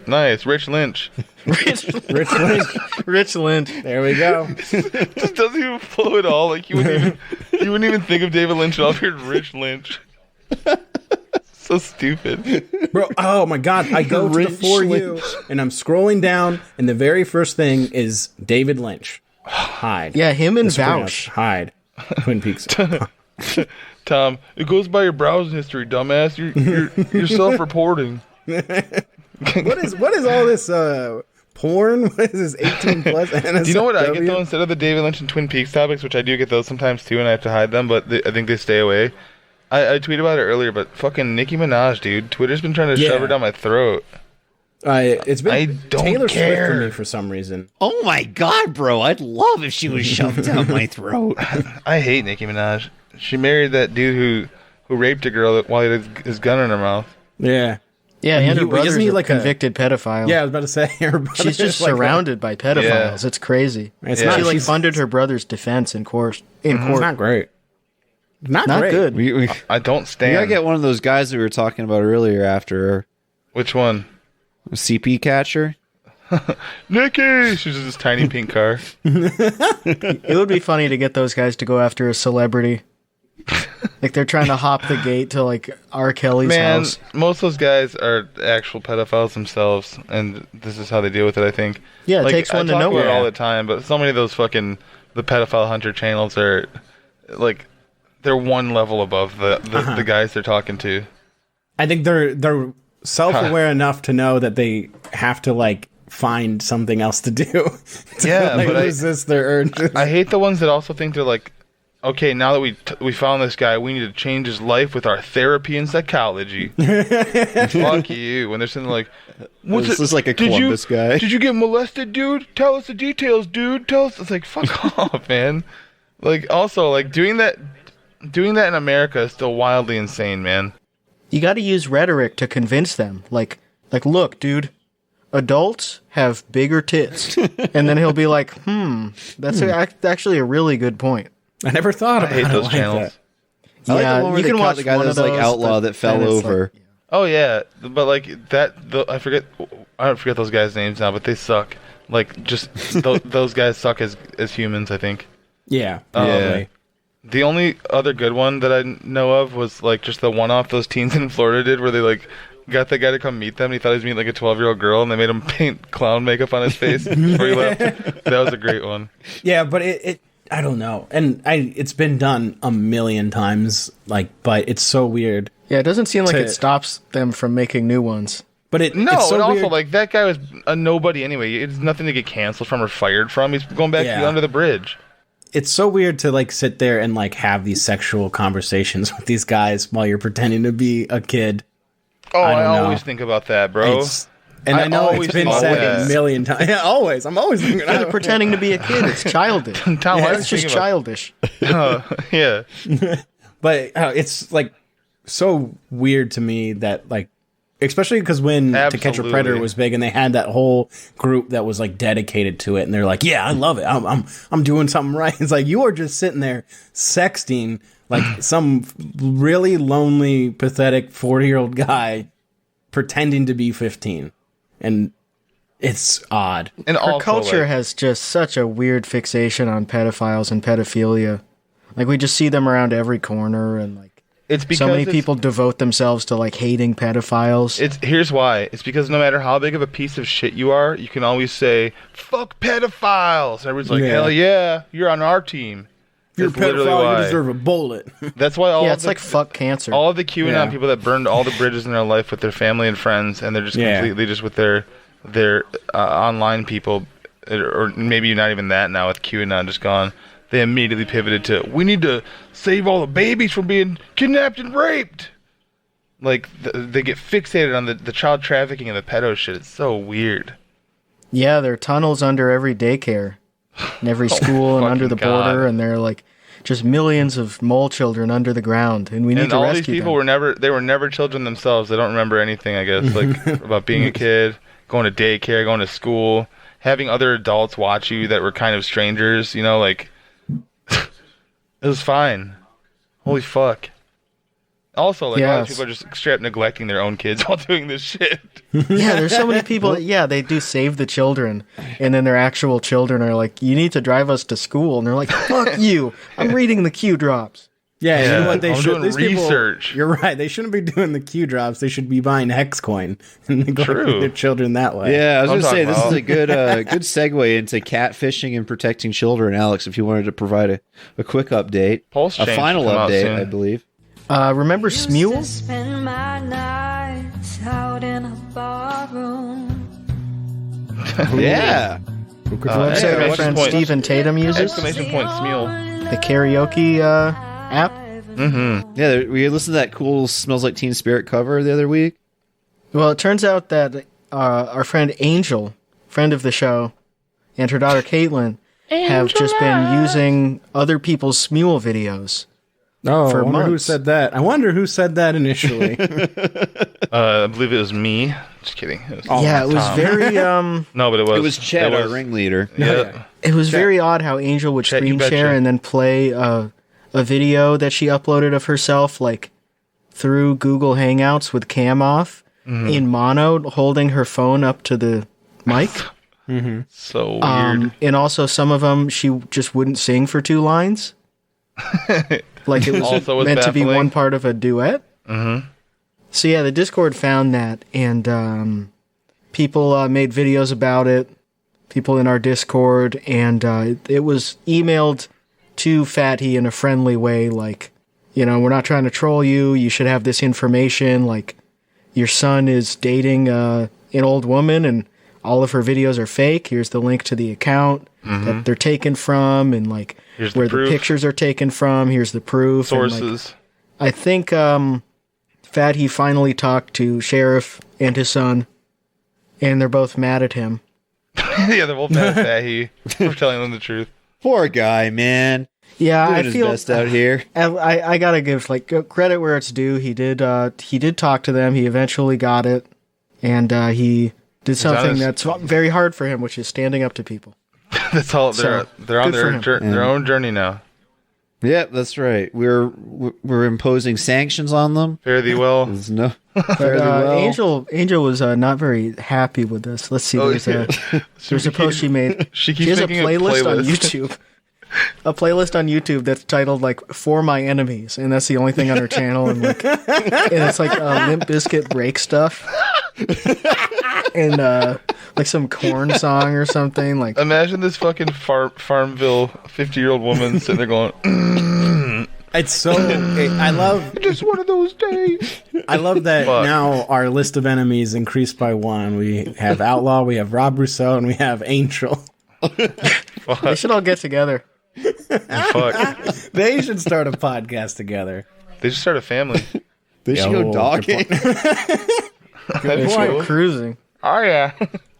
Nice, Rich Lynch. Rich Lynch. Rich Lynch. There we go. Just doesn't even flow at all. You wouldn't even think of David Lynch at all if you heard Rich Lynch. So stupid. Bro, oh my God. I go to the For You and I'm scrolling down and the very first thing is David Lynch. Hide. Yeah, him and Vouch. Hide. Twin Peaks. Tom, it goes by your browsing history, dumbass. You're self-reporting. What is all this porn? What is this 18 plus? Do you know what I get though? Instead of the David Lynch and Twin Peaks topics, which I do get those sometimes too, and I have to hide them, but I think they stay away. I tweeted about it earlier, but fucking Nicki Minaj, dude. Twitter's been trying to shove her down my throat. It's been I don't Taylor care. Swift for me for some reason. Oh my God, bro. I'd love if she was shoved down my throat. I hate Nicki Minaj. She married that dude who raped a girl while he had his gun in her mouth. Yeah. Yeah, and her brother's isn't he a like a- convicted pedophile. Yeah, I was about to say her brother She's just is like surrounded by pedophiles. Yeah. It's crazy. It's Yeah. not, She she's- funded her brother's defense in court. It's not great. Not Not great. good. We I don't stand. gotta get one of those guys that we were talking about earlier after Which one? CP catcher. Nikki! She's just this tiny pink car. It would be funny to get those guys to go after a celebrity. Like they're trying to hop the gate to R. Kelly's Man, house. most of those guys are actual pedophiles themselves, and this is how they deal with it, I think. Yeah, it takes one I to talk know about it it. all the time, but so many of those the pedophile hunter channels are, they're one level above the guys they're talking to. I think they're self-aware enough to know that they have to find something else to do. To, Yeah, but resist their urge. I hate the ones that also think they're okay, now that we found this guy, we need to change his life with our therapy and psychology. Fuck you. When they're sitting This is like a Columbus guy. Did you get molested, dude? Tell us the details, dude. Tell us. It's fuck off, man. Also, doing that in America is still wildly insane, man. You got to use rhetoric to convince them. Look, dude, adults have bigger tits. And then he'll be like, that's actually a really good point. I never thought I about hate it those like channels. that. I like the one where you they can caught watch the guy one that's of those, outlaw but that fell then it's over. Oh yeah, but I don't forget those guys' names now, but they suck. Those guys suck as humans, I think. Yeah, Yeah. probably. The only other good one that I know of was just the one-off those teens in Florida did, where they got the guy to come meet them. And he thought he was meeting a 12-year-old girl, and they made him paint clown makeup on his face before he left. That was a great one. Yeah, but it I don't know, and it's been done a million times. But it's so weird. Yeah, it doesn't seem like it stops them from making new ones. But No, it's so and also weird. that guy was a nobody anyway. It's nothing to get canceled from or fired from. He's going back to be under the bridge. It's so weird to sit there and have these sexual conversations with these guys while you're pretending to be a kid. Oh, I don't know. always think about that, bro. And I know always it's been think said that. a million times. Yeah, always. I'm always thinking They're pretending to be a kid. It's childish. Tom, why are you It's just thinking about- childish. Yeah. But it's like so weird to me that like, especially because when To Catch a Absolutely. Predator was big and they had that whole group that was like dedicated to it, and they're like, yeah, I love it. I'm doing something right. It's like you are just sitting there sexting like some really lonely, pathetic 40-year-old guy pretending to be 15, and it's odd. And Our also, culture like, has just such a weird fixation on pedophiles and pedophilia. Like we just see them around every corner, and like it's because so many it's- people devote themselves to like hating pedophiles. Here's why. It's because no matter how big of a piece of shit you are, you can always say "fuck pedophiles." And everyone's like, Yeah. "Hell yeah, you're on our team." If you're a That's literally pedophile, why. you deserve a bullet. That's why all Yeah, of it's the, like fuck cancer. all of the QAnon Yeah. people that burned all the bridges in their life with their family and friends, and they're just Yeah. completely just with their online people, or maybe not even that now with QAnon just gone. They immediately pivoted to we need to save all the babies from being kidnapped and raped. Like they get fixated on the child trafficking and the pedo shit. It's so weird. Yeah, there are tunnels under every daycare, and every school, and under the fucking God. border, and there are like just millions of mole children under the ground, and we need And to all rescue these people them. they were never children themselves. They don't remember anything, I guess, like about being a kid, going to daycare, going to school, having other adults watch you that were kind of strangers, you know, like it was fine. Holy fuck. Also, like, all these Yes. people are just straight up neglecting their own kids while doing this shit. Yeah, there's so many people. That, they do save the children, and then their actual children are like, "You need to drive us to school," and they're like, "Fuck you! I'm reading the Q drops." Yeah, you know what they I'm should. doing These people- research. you're right. They shouldn't be doing the Q drops. They should be buying hex coin and neglecting True. their children that way. Yeah, I was I'm going to say talking this is about. a good good segue into catfishing and protecting children. Alex, if you wanted to provide a quick update, Pulse a change final should come out update, soon. I believe. Remember Smule? Spend my nights out in a barroom. Yeah, The website our exclamation friend point. Stephen Tatum uses, Exclamation point, Smule. the karaoke app. yeah. We listened to that cool "Smells Like Teen Spirit" cover the other week. Well, it turns out that our friend Angel, friend of the show, and her daughter Caitlin have just been using other people's Smule videos. Oh, For I wonder who months. said that. I wonder who said that initially. I believe it was me. Just kidding. It was, Yeah, it was Tom. very No, but it was. It was Chet, it our was- ringleader. Yeah. it was very odd how Angel would Chet, you screen betcha. share and then play a video that she uploaded of herself like through Google Hangouts with cam off in mono, holding her phone up to the mic. So weird. And also some of them she just wouldn't sing for 2 lines. Like it was Also was meant to be baffling. one part of a duet. Mm-hmm. So yeah, the Discord found that, and people made videos about it. People in our Discord, and it was emailed to Fatty in a friendly way, like, you know, we're not trying to troll you. You should have this information. Like, your son is dating an old woman, and all of her videos are fake. Here's the link to the account that they're taken from, and like Here's the where the proof. pictures are taken from. Here's the proof. and, like, Sources. I think Fatty finally talked to Sheriff and his son, and they're both mad at him. Yeah, they're both mad at Fahy for telling them the truth. Poor guy, man. Yeah, Doing I his feel best out here. I gotta give like credit where it's due. He did talk to them. He eventually got it, and he did something honest. that's very hard for him, which is standing up to people. That's all. So, They're on good for their him. their own journey now. Yep, that's right. We're imposing sanctions on them. Fare thee well. There's no. But fairly well. Angel was not very happy with this. Let's see. Oh, There's yeah. a post she made. She She keeps has a making playlist on playlist. YouTube. A playlist on YouTube that's titled like "For My Enemies," and that's the only thing on her channel. And like, and it's like Limp Bizkit break stuff, and like some corn song or something. Like, Imagine this fucking Farmville 50-year-old woman sitting there going, It's so. I love. just one of those days. I love that Fuck. now our list of enemies increased by 1. We have Outlaw, we have Rob Rousseau, and we have Angel. they should all get together. Fuck. They should start a podcast together. They just start a family. They should Yo, go dogging. That'd be They should go cool. cruising. Oh yeah.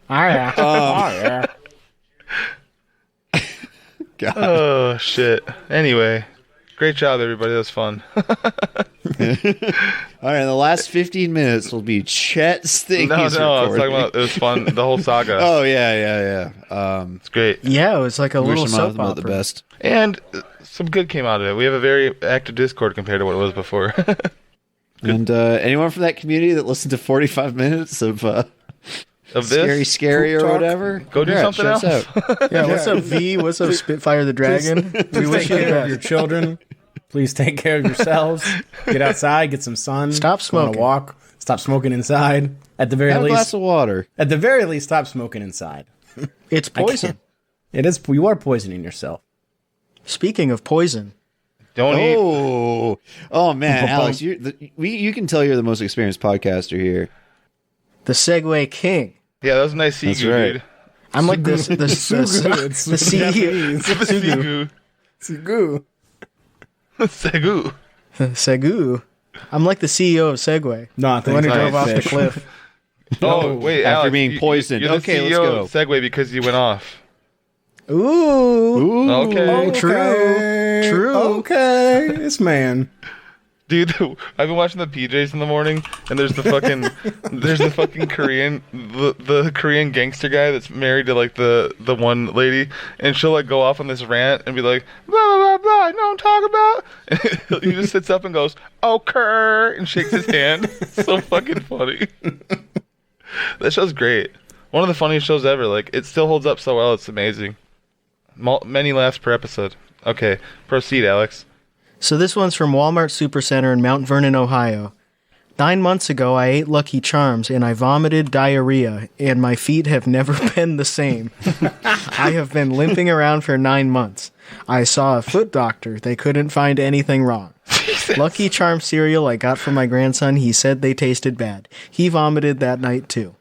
Yeah. God. Oh shit. Anyway, great job, everybody. That was fun. All right, the last 15 minutes will be Chet's thing. No, I he's was recording. talking about it was fun. The whole saga. Oh yeah. It's great. Yeah, it was like a Wish little him soap the opera. best. And some good came out of it. We have a very active Discord compared to what it was before. And anyone from that community that listened to 45 minutes of Of this, scary or talk. whatever, go do congrats, something shouts else. out. Yeah, what's up, V? What's up, Spitfire the Dragon? We wish Take you the care of your best. children. Please take care of yourselves. Get outside, get some sun. Stop Go on a smoking. walk. Stop smoking inside. At the very Have a glass least, of water. stop smoking inside. It's poison. It is. You are poisoning yourself. Speaking of poison, Don't eat. Oh man, Alex, you can tell you're the most experienced podcaster here. the Segway King. Yeah, that was a nice That's Seagu, right. dude. I'm like the It's CEO. Seagu. Segu. Segu. Segu. I'm like the CEO of Segway. No, The one who Nice. drove off the Fish. cliff. Oh, wait, After Alex, being poisoned. You're the Okay, let's CEO go. of Segway because you went off. Ooh. Okay. True. Okay, this man. Dude, I've been watching the PJs in the morning, and there's the fucking Korean, the Korean gangster guy that's married to like the one lady, and she'll like go off on this rant and be like, blah blah blah blah, don't talk about. And he just sits up and goes, okay, and shakes his hand. So fucking funny. That show's great. One of the funniest shows ever. Like, it still holds up so well. It's amazing. Many laughs per episode. Okay, proceed, Alex. So this one's from Walmart Supercenter in Mount Vernon, Ohio. 9 months ago, I ate Lucky Charms and I vomited diarrhea, and my feet have never been the same. I have been limping around for 9 months. I saw a foot doctor. They couldn't find anything wrong. Lucky Charms cereal I got from my grandson. He said they tasted bad. He vomited that night too.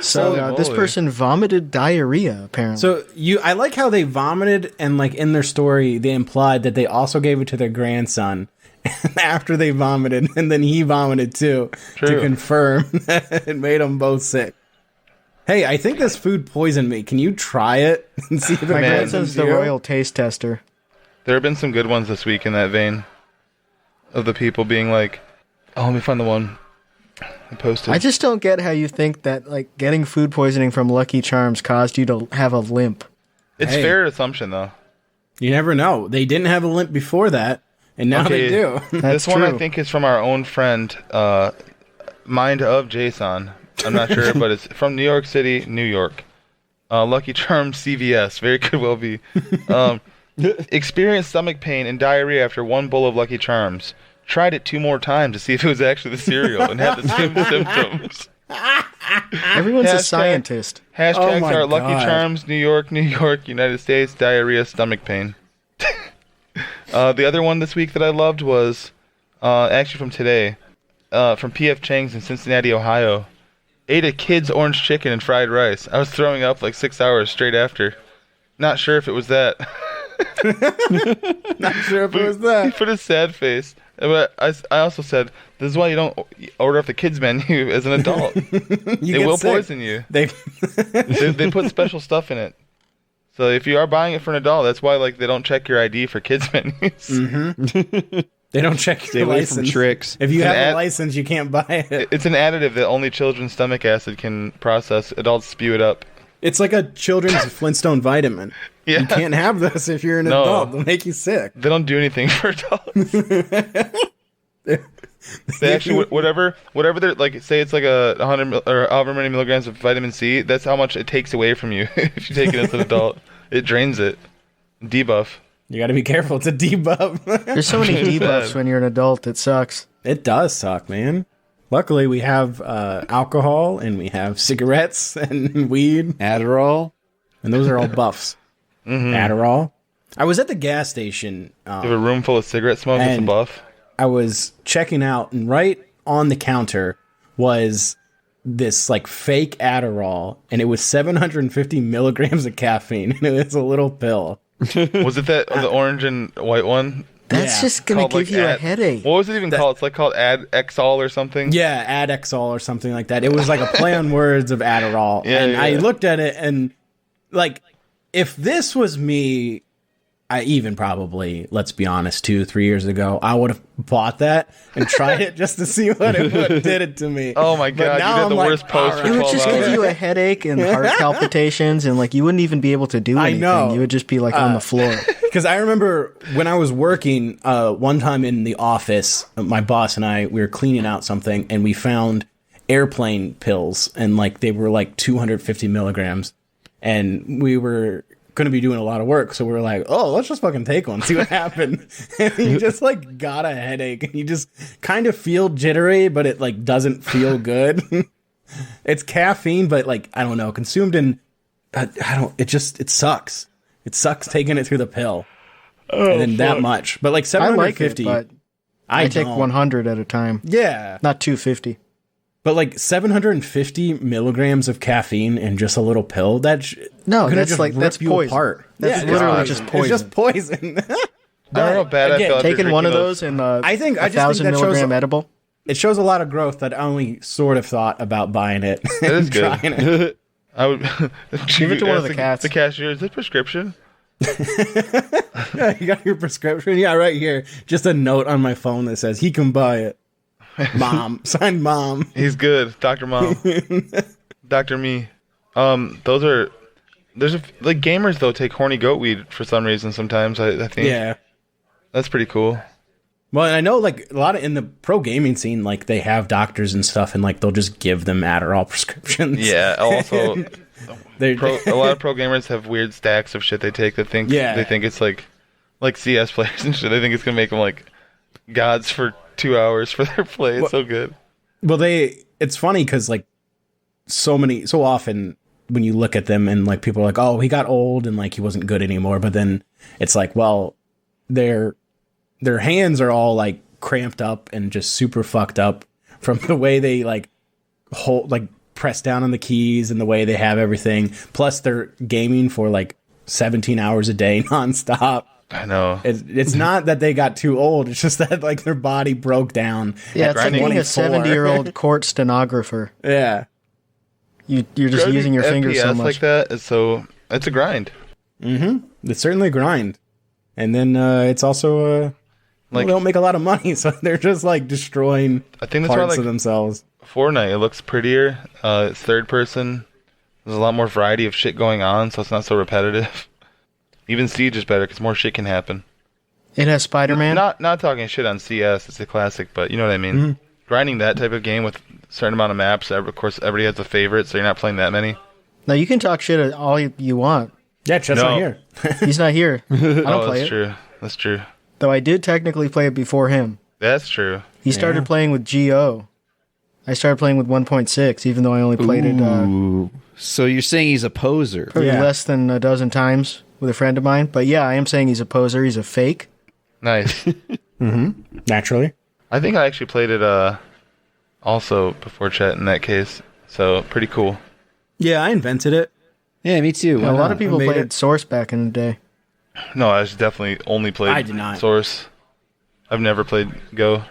So Holy this moly. person vomited diarrhea, apparently. So I like how they vomited, and like in their story, they implied that they also gave it to their grandson after they vomited, and then he vomited too to True. confirm that it made them both sick. Hey, I think this food poisoned me. Can you try it and see if it my Man. grandson's the you? royal taste tester. There have been some good ones this week in that vein. Of the people being like, oh, let me find the one I posted. I just don't get how you think that like getting food poisoning from Lucky Charms caused you to have a limp. It's Hey. fair assumption, though. You never know. They didn't have a limp before that, and now Okay. they do. This That's one I true. think is from our own friend, Mind of Jason. I'm not sure, but it's from New York City, New York. Lucky Charms CVS. Very could well be. Experienced stomach pain and diarrhea after one bowl of Lucky Charms. Tried it 2 more times to see if it was actually the cereal and had the same symptoms. Everyone's a Hashtag- scientist. Hashtags my are Lucky God. Charms, New York, United States, diarrhea, stomach pain. The other one this week that I loved was actually from today, from P.F. Chang's in Cincinnati, Ohio. Ate a kid's orange chicken and fried rice. I was throwing up like 6 hours straight after. Not sure if it was that. Not sure if it was He that. put a sad face. But I also said, this is why you don't order off the kids menu as an adult. You It get will sick. poison you. They They put special stuff in it. So if you are buying it for an adult, that's why like they don't check your ID for kids menus. They don't check Stay your away license. from tricks. If you It's an have a ad- license, you can't buy it. It's an additive that only children's stomach acid can process. Adults spew it up. It's like a children's Flintstone vitamin. Yeah. You can't have this if you're an No. adult. They'll make you sick. They don't do anything for adults. They actually whatever they're like. Say it's like 100 or however many milligrams of vitamin C. That's how much it takes away from you if you take it as an adult. It drains it. Debuff. You got to be careful. It's a debuff. There's so many It's debuffs bad. when you're an adult. It sucks. It does suck, man. Luckily, we have alcohol and we have cigarettes and weed, Adderall. and those are all buffs. Mm-hmm. Adderall. I was at the gas station. You have a room full of cigarette smoke. It's a And- buff. I was checking out, and right on the counter was this like fake Adderall, and it was 750 milligrams of caffeine, and it was a little pill. Was it that the orange and white one? That's just gonna Called, give like, you a headache. What was it even called? It's like called Ad Exol or something. Yeah, Adexol or something like that. It was like a play on words of Adderall. Yeah, and yeah. I looked at it and, like, if this was me, I even probably, let's be honest, 2-3 years ago, I would have bought that and tried it just to see what did it to me. Oh my But god, now you did I'm the like, worst post for It would 12 just give hours. you a headache and heart palpitations, and like you wouldn't even be able to do I anything. know. You would just be like on the floor. Because I remember when I was working one time in the office, my boss and I, we were cleaning out something and we found airplane pills and like they were like 250 milligrams and we were going to be doing a lot of work. So we were like, oh, let's just fucking take one, see what happened. And you just like got a headache and you just kind of feel jittery, but it like doesn't feel good. It's caffeine, but like, I don't know, consumed in, it sucks. It sucks taking it through the pill. And then that much. But like I like it, 750. but I take don't. 100 at a time, Yeah. not 250. But like 750 milligrams of caffeine in just a little pill, that's No, gonna that's just like rip that's you poison. apart. That's Yeah, literally God. just It's poison. just poison. I don't know how bad I Again, felt after Taking one of drinking those and I think I a just think 1,000 that shows milligram edible. It shows a lot of growth that I only sort of thought about buying it. That is and good. trying it. I would Give it to one of the ask cats. The cashier, is it prescription? Yeah, you got your prescription? Yeah, right here. Just a note on my phone that says he can buy it. Mom. Signed mom. He's good, Dr. Mom. Dr. Me. Like gamers though take horny goat weed for some reason sometimes. I think Yeah. that's pretty cool. Well, and I know like a lot of in the pro gaming scene, like they have doctors and stuff, and like they'll just give them Adderall prescriptions. Yeah. Also, They're, a lot of pro gamers have weird stacks of shit they take that Yeah. they think it's like CS players and shit. They think it's gonna make them like gods for 2 hours for their play. It's so good. well, it's funny because like so often when you look at them and like people are like, oh, he got old and like he wasn't good anymore, but then it's like, well, their hands are all like cramped up and just super fucked up from the way they like hold, like press down on the keys and the way they have everything. Plus they're gaming for like 17 hours a day nonstop. I know. It's not that they got too old. It's just that like their body broke down. Yeah, it's like grinding. being a 24. 70-year-old court stenographer. Yeah. You're just Grinding using your fingers so FPS much. like that is it's a grind. It's certainly a grind. And then it's also Like- they don't make a lot of money, so they're just like destroying I think that's why parts like of themselves. Fortnite, it looks prettier. It's third person. There's a lot more variety of shit going on, so it's not so repetitive. Even Siege is better because more shit can happen. It has Spider-Man. Not talking shit on CS. It's a classic, but you know what I mean. Mm-hmm. Grinding that type of game with a certain amount of maps. Of course, everybody has a favorite, so you're not playing that many. Now you can talk shit all you want. Yeah, Chet's No. not here. He's not here. I don't Oh, play that's it. true. That's true. Though I did technically play it before him. That's true. He started playing with GO. I started playing with 1.6, even though I only played it Ooh. So you're saying he's a poser? probably Yeah. less than a dozen times with a friend of mine. But yeah, I am saying he's a poser. He's a fake. Nice. Naturally. I think I actually played it also before Chet in that case. So pretty cool. Yeah, I invented it. Yeah, me too. Why A lot not? of people made played it. Source back in the day. No, I just definitely only played I did not. Source. I've never played Go.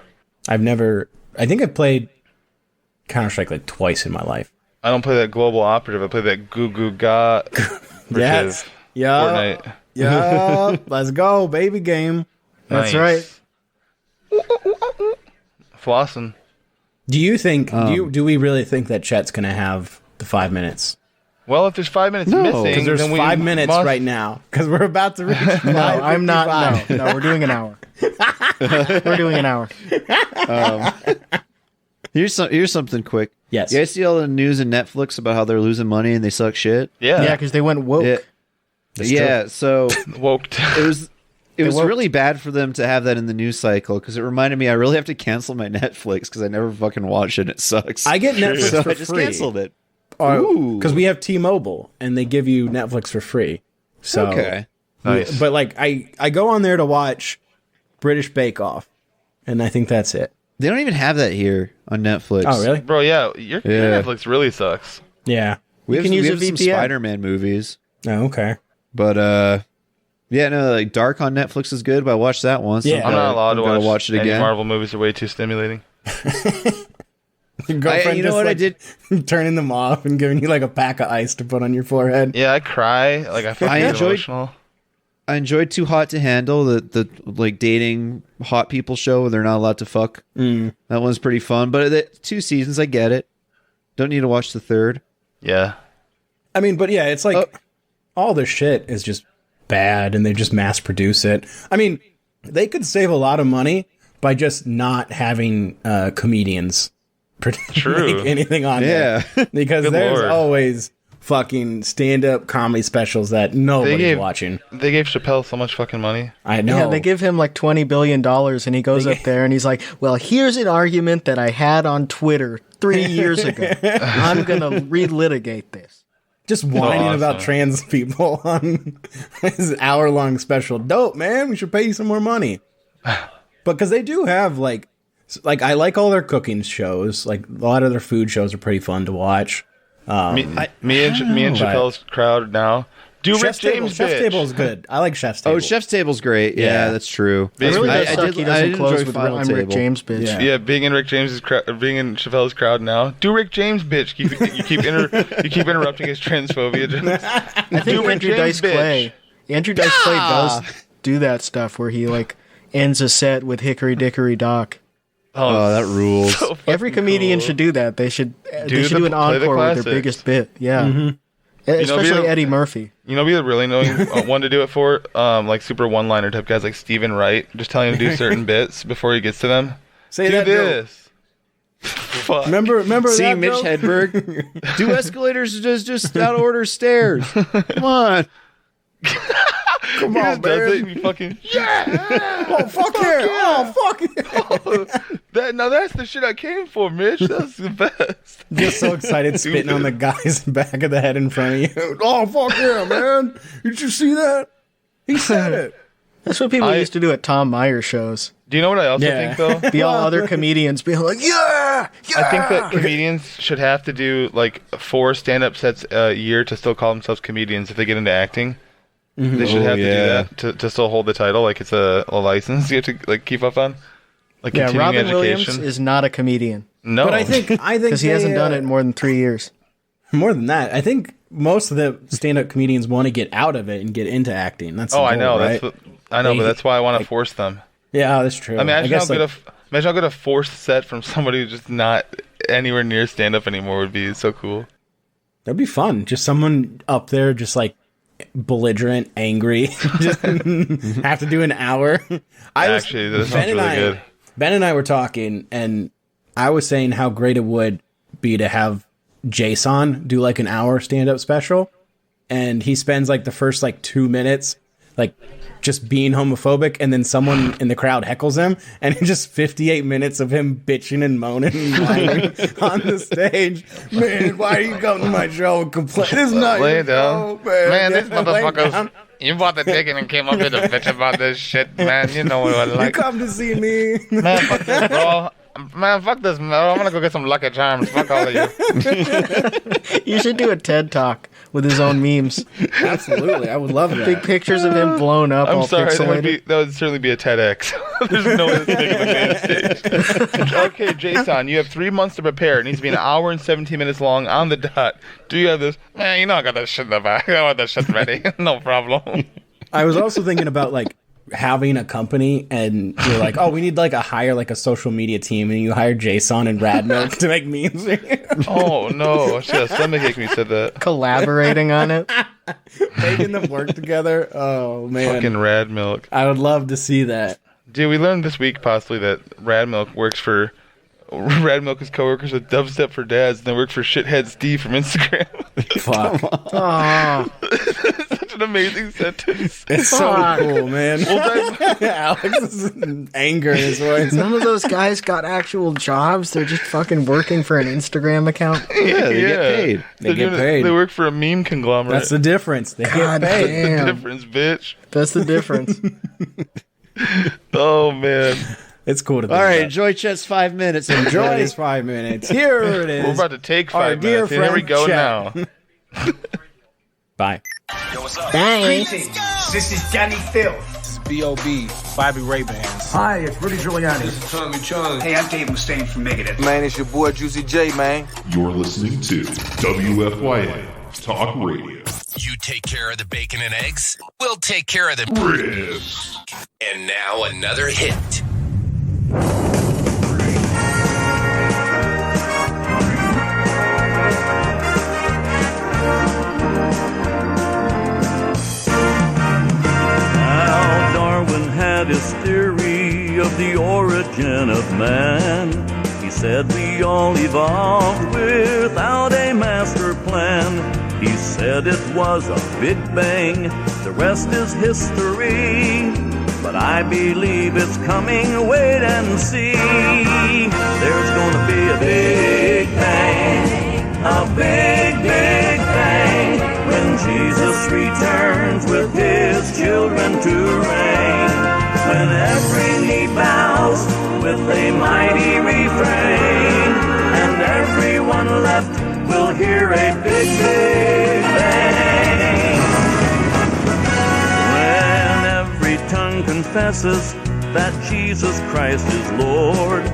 I think I've played Counter-Strike like twice in my life. I don't play that Global Operative. I play that Goo Goo Ga. Yes. Yeah. Fortnite. Yeah. Let's go, baby game. That's Nice. Flossing. Do you think do we really think that Chet's gonna have the 5 minutes? Well, if there's 5 minutes No, missing, Because there's then we 5 minutes must- right now. Because we're about to reach. No, I'm not. No, we're doing an hour. We're doing an hour. Here's something quick. Yes. You guys see all the news and Netflix about how they're losing money and they suck shit? Yeah. Yeah, because they went woke. Yeah. Yeah. So Woke. it was won't- really bad for them to have that in the news cycle because it reminded me I really have to cancel my Netflix because I never fucking watch it. It sucks. I get Netflix so for I just free. canceled it. Ooh. Because we have T-Mobile and they give you Netflix for free. So, Okay. Nice. But like I go on there to watch British Bake Off, and I think that's it. They don't even have that here on Netflix. Oh really? Bro, yeah, your Yeah. Netflix really sucks. Yeah. We have, can use we a have some VPN. Spider-Man movies, Oh, okay. but Yeah, no, like Dark on Netflix is good, but I watched that once. Yeah. I'm not allowed to watch it any again. Marvel movies. They're way too stimulating. Your girlfriend you know just, what I like, did? turning them off and giving you like a pack of ice to put on your forehead. Yeah, I cry. Like I fucking get emotional. I enjoyed Too Hot to Handle, the like dating hot people show where they're not allowed to fuck. That one's pretty fun, but 2 seasons, I get it. Don't need to watch the third. Yeah. I mean, but yeah, it's like all their shit is just bad and they just mass produce it. I mean, they could save a lot of money by just not having comedians True. anything on there. Because Good there's Lord. always fucking stand-up comedy specials that nobody's watching. They gave Chappelle so much fucking money. I know. Yeah, they give him like $20 billion and he goes up there and he's like, well, here's an argument that I had on Twitter 3 years ago. I'm going to relitigate this. Just whining awesome. about trans people on his hour-long special. Dope, man. We should pay you some more money. But because they do have, like, I like all their cooking shows. Like, a lot of their food shows are pretty fun to watch. Me and Chappelle's crowd now. Do Rick James, Chef's bitch. Table is good. I like Chef's Table. Oh, Chef's Table's great. Yeah, that's true. It really I does suck did- he I doesn't did close enjoy with Final I'm Rick Table. James, bitch. Yeah. Yeah, being in being in Chappelle's crowd now. Do Rick James, bitch. You keep interrupting his transphobia jokes. I think Andrew Dice Clay does do that stuff where he like ends a set with Hickory Dickory Dock. Oh, that rules. So Every fucking comedian cool. should do that. They should Do do an play the encore with their classics. biggest bit. Yeah. Especially Eddie Murphy. You know, be a really annoying one to do it for, like super one-liner type guys like Stephen Wright, just telling him to do certain bits before he gets to them. Say Do that joke. this. Fuck. Remember See that Mitch joke? Hedberg. Do escalators just out order stairs? Come on. Come He on, just does it man. and you fucking Oh, fuck yeah. Oh, fuck yeah. that's the shit I came for, Mitch. That's the best. Just so excited spitting on the guy's back of the head in front of you. Oh, fuck yeah, man. Did you see that? He said it. That's what people used to do at Tom Meyer shows. Do you know what I also Yeah. think though? Be all other comedians being like, yeah, I think that comedians should have to do like 4 stand-up sets a year to still call themselves comedians if they get into acting. They should have to do that to still hold the title, like it's a license you have to like keep up on. Like yeah. continuing Robin education. Williams is not a comedian No, But I think because he hasn't done it in more than 3 years. more than that. I think most of the stand-up comedians want to get out of it and get into acting. That's the I goal, know. right? But that's why I want to force them. Yeah, that's true. Imagine guess, how good a forced set from somebody who's just not anywhere near stand-up anymore would be. So cool. that'd be fun. Just someone up there, just like belligerent, angry, just have to do an hour. Actually, that sounds really good. Ben and I were talking, and I was saying how great it would be to have Jason do like an hour stand-up special, and he spends like the first like 2 minutes like just being homophobic, and then someone in the crowd heckles him, and it's just 58 minutes of him bitching and moaning and whining on the stage. Man, why do you come to my show and complain? It's not Lay your it down. show, man. These Yeah, lay down. motherfuckers. You bought the ticket and came up here to bitch about this shit, man. You know what I You like. come to see me. Man, fuck this, bro. Man, fuck this, man. I'm gonna go get some Lucky Charms. Fuck all of you. You should do a TED Talk with his own memes. Absolutely, I would love that. Big pictures of him blown up, I'm all sorry, pixelated. that would certainly be a TEDx. There's no way that's big of a main stage. Okay, Jason, you have 3 months to prepare. It needs to be an hour and 17 minutes long on the dot. Do you have this? Man, you know I got that shit in the back. I want that shit ready. No problem. I was also thinking about like having a company, and you're like, oh, we need like a social media team, and you hire Jason and Radmilk to make memes. Oh, no. I should have stomach ache when you said that. Collaborating on it. Making them work together. Oh man, Fucking Rad Milk. I would love to see that. Dude, we learned this week possibly that Rad Milk is co-workers with Dubstep for Dads, and they work for Shithead Steve from Instagram. Fuck, Such an amazing sentence. it's so cool, man. Alex's anger in his voice. None of those guys got actual jobs. They're just fucking working for an Instagram account. Yeah, they get paid. They get paid. They work for a meme conglomerate. That's the difference. They God get paid. damn. the difference, bitch. That's the difference. Oh, man. It's cool to think All right, about. enjoy Chet's 5 minutes. Enjoy his 5 minutes. Here it is. We're about to take Our 5 dear minutes. And here we friend go Chet. now. Bye. Bye. This is Danny Filth. This is B.O.B. Bobby Ray-Bans. Hi, it's Rudy Giuliani. This is Tommy Chung. Hey, I'm Dave Mustaine from Megadeth. Man, it's your boy Juicy J, man. You're listening to WFYA Talk Radio. You take care of the bacon and eggs, we'll take care of the ribs. And now another hit. Now Darwin had his theory of the origin of man. He said we all evolved without a master plan. He said it was a big bang, the rest is history. But I believe it's coming, wait and see. There's gonna be a big bang, a big, big bang, when Jesus returns with his children to reign. When every knee bows with a mighty refrain, and everyone left will hear a big, big bang. When every tongue confesses that Jesus Christ is Lord,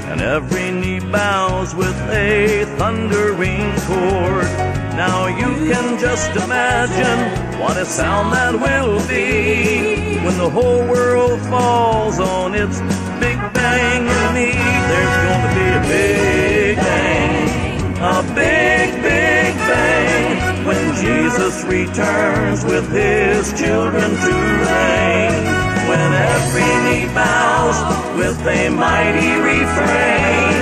and every knee bows with a thundering chord. Now you can just imagine what a sound that will be when the whole world falls on its big bang knee. There's going to be a big bang, a big, big bang, when Jesus returns with his children to reign. When every knee bows with a mighty refrain,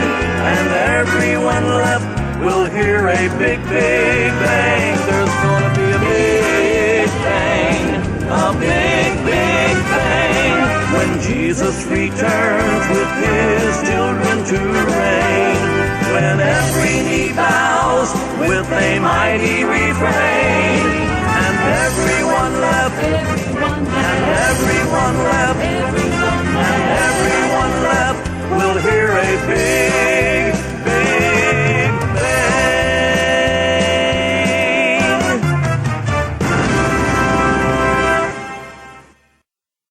and everyone left will hear a big, big bang. There's gonna be a big bang, a big, big bang, when Jesus returns with his children to reign. When every knee bows with a mighty refrain, and everyone left